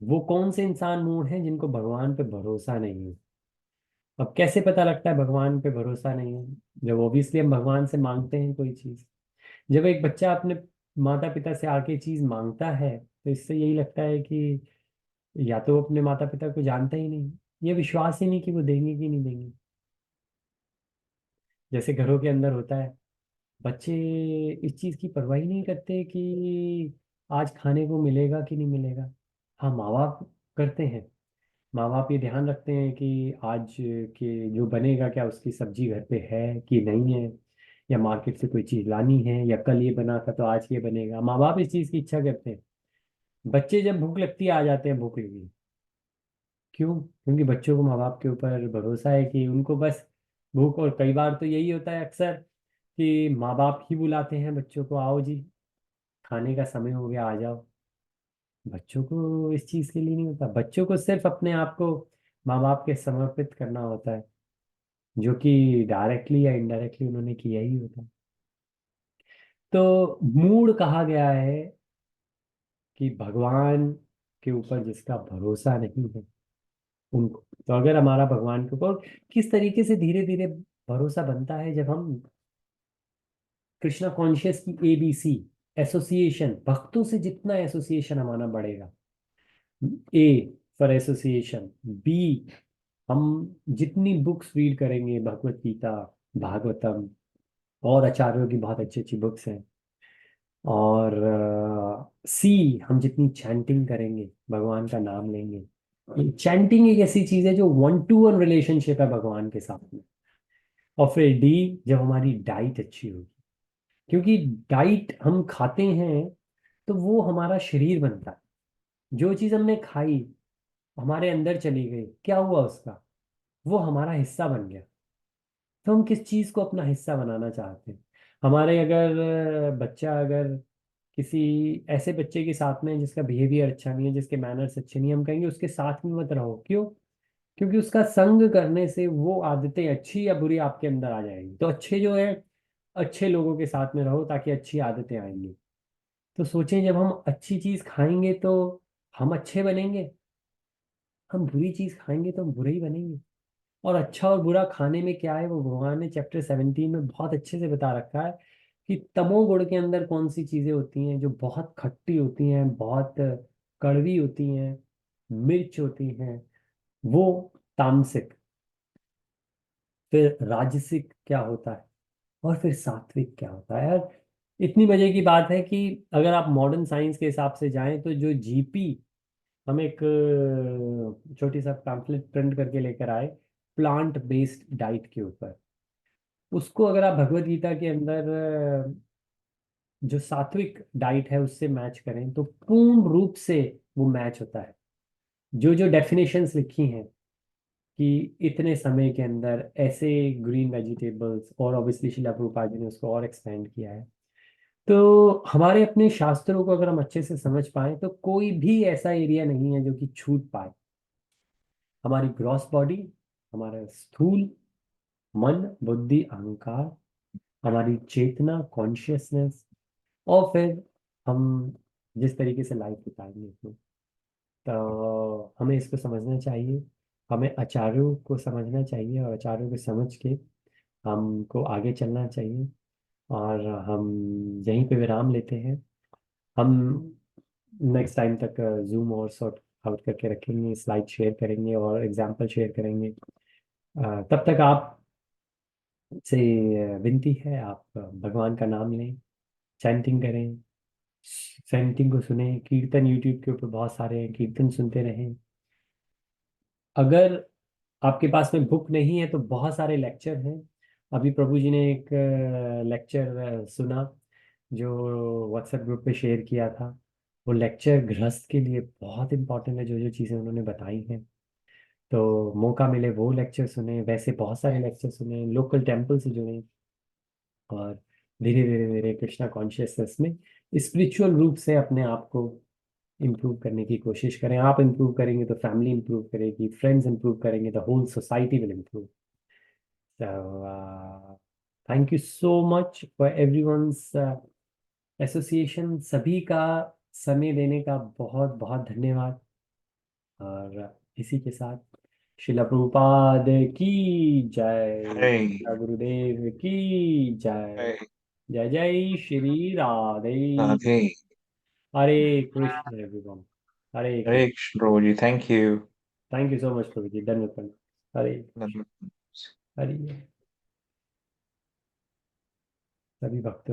वो कौन से इंसान मूढ़ हैं जिनको भगवान पे भरोसा नहीं है। अब कैसे पता लगता है भगवान पे भरोसा नहीं है? जब ऑब्वियसली हम भगवान से मांगते हैं कोई चीज, जब एक बच्चा अपने माता पिता से आके चीज मांगता है, तो इससे यही लगता है कि या तो वो अपने माता पिता को जानता ही नहीं, ये विश्वास ही नहीं कि वो देंगे कि नहीं देंगे। जैसे घरों के अंदर होता है, बच्चे इस चीज की परवाह ही नहीं करते कि आज खाने को मिलेगा कि नहीं मिलेगा। हाँ, माँ बाप करते हैं। माँ बाप ये ध्यान रखते हैं कि आज के जो बनेगा क्या उसकी सब्जी घर पे है कि नहीं है, या मार्केट से कोई चीज लानी है, या कल ये बना था तो आज ये बनेगा। माँ बाप इस चीज की इच्छा करते हैं। बच्चे जब भूख लगती है आ जाते हैं, भूख लगी। क्यों? क्योंकि बच्चों को माँ बाप के ऊपर भरोसा है कि उनको बस भूख, और कई बार तो यही होता है अक्सर कि माँ बाप ही बुलाते हैं बच्चों को, आओ जी खाने का समय हो गया आ जाओ। बच्चों को इस चीज के लिए नहीं होता, बच्चों को सिर्फ अपने आप को माँ बाप के समर्पित करना होता है, जो कि डायरेक्टली या इनडायरेक्टली उन्होंने किया ही होता है। तो मूड कहा गया है कि भगवान के ऊपर जिसका भरोसा नहीं है उनको। तो अगर हमारा भगवान के ऊपर किस तरीके से धीरे धीरे भरोसा बनता है, जब हम कृष्णा कॉन्शियस की ABC एसोसिएशन, भक्तों से जितना एसोसिएशन हमारा बढ़ेगा, A फॉर एसोसिएशन, B हम जितनी बुक्स रीड करेंगे, भगवत गीता, भागवतम और आचार्यों की बहुत अच्छी अच्छी बुक्स हैं, और C हम जितनी चैंटिंग करेंगे, भगवान का नाम लेंगे। चैंटिंग एक ऐसी चीज है जो 1-to-1 रिलेशनशिप है भगवान के साथ में। और फिर D, जब हमारी डाइट अच्छी होगी, क्योंकि डाइट हम खाते हैं तो वो हमारा शरीर बनता है। जो चीज हमने खाई हमारे अंदर चली गई, क्या हुआ उसका, वो हमारा हिस्सा बन गया। तो हम किस चीज को अपना हिस्सा बनाना चाहते हैं। हमारे अगर बच्चा अगर किसी ऐसे बच्चे के साथ में है जिसका बिहेवियर अच्छा नहीं है, जिसके मैनर्स अच्छे नहीं है, हम कहेंगे उसके साथ में मत रहो। क्यों? क्योंकि उसका संग करने से वो आदतें अच्छी या बुरी आपके अंदर आ जाएंगी। तो अच्छे जो है, अच्छे लोगों के साथ में रहो ताकि अच्छी आदतें आएंगी। तो सोचें, जब हम अच्छी चीज खाएंगे तो हम अच्छे बनेंगे, हम बुरी चीज खाएंगे तो हम बुरे ही बनेंगे। और अच्छा और बुरा खाने में क्या है, वो भगवान ने चैप्टर 17 में बहुत अच्छे से बता रखा है कि तमोगुण के अंदर कौन सी चीजें होती हैं जो बहुत खट्टी होती हैं, बहुत कड़वी होती हैं, मिर्च होती हैं, वो तामसिक। फिर राजसिक क्या होता है, और फिर सात्विक क्या होता है। यार इतनी मजे की बात है कि अगर आप मॉडर्न साइंस के हिसाब से जाएं तो जो GP हम एक छोटी सा पैम्फलेट प्रिंट करके लेकर आए प्लांट बेस्ड डाइट के ऊपर, उसको अगर आप भगवत गीता के अंदर जो सात्विक डाइट है उससे मैच करें तो पूर्ण रूप से वो मैच होता है। जो जो डेफिनेशंस लिखी हैं कि इतने समय के अंदर ऐसे ग्रीन वेजिटेबल्स, और ऑब्वियसली शिला प्रभुपाद जी ने उसको और एक्सपेंड किया है। तो हमारे अपने शास्त्रों को अगर हम अच्छे से समझ पाए तो कोई भी ऐसा एरिया नहीं है जो कि छूट पाए। हमारी ग्रॉस बॉडी, हमारा स्थूल मन, बुद्धि, अहंकार, हमारी चेतना, कॉन्शियसनेस, और फिर हम जिस तरीके से लाइफ बिताएंगे इसमें, तो हमें इसको समझना चाहिए। हमें आचार्यों को समझना चाहिए और आचार्यों को समझ के हमको आगे चलना चाहिए। और हम यहीं पे विराम लेते हैं। हम नेक्स्ट टाइम तक जूम और सॉर्ट आउट करके रखेंगे, स्लाइड शेयर करेंगे और एग्जाम्पल शेयर करेंगे। तब तक आप से विनती है, आप भगवान का नाम लें, चैंटिंग करें, चैंटिंग को सुने, कीर्तन यूट्यूब के ऊपर बहुत सारे हैं, कीर्तन सुनते रहें। अगर आपके पास में बुक नहीं है तो बहुत सारे लेक्चर हैं। अभी प्रभु जी ने एक लेक्चर सुना जो व्हाट्सएप ग्रुप पे शेयर किया था। वो लेक्चर गृहस्थ के लिए बहुत इंपॉर्टेंट है, जो जो चीज़ें उन्होंने बताई हैं। तो मौका मिले वो लेक्चर सुने, वैसे बहुत सारे लेक्चर सुने, लोकल टेम्पल से जुड़े, और धीरे धीरे धीरे कृष्णा कॉन्शियसनेस में स्पिरिचुअल रूप से अपने आप को इम्प्रूव करने की कोशिश करें। आप इम्प्रूव करेंगे तो फैमिली इम्प्रूव करेगी, फ्रेंड्स इम्प्रूव करेंगे, the whole society will improve. So thank you so much for everyone's association, सभी का समय देने का बहुत बहुत धन्यवाद। और इसी के साथ शिला प्रभुपाद की जय, Hey, शिला गुरुदेव की जय। hey, जय जय Shri Radhe. Radhe. Hare Krishna everyone. Hare Hare Krishna. Krishna, Prabhuji. Thank you. Thank you so much प्रभु जी, धन्यवाद। हरे हरे। सभी भक्त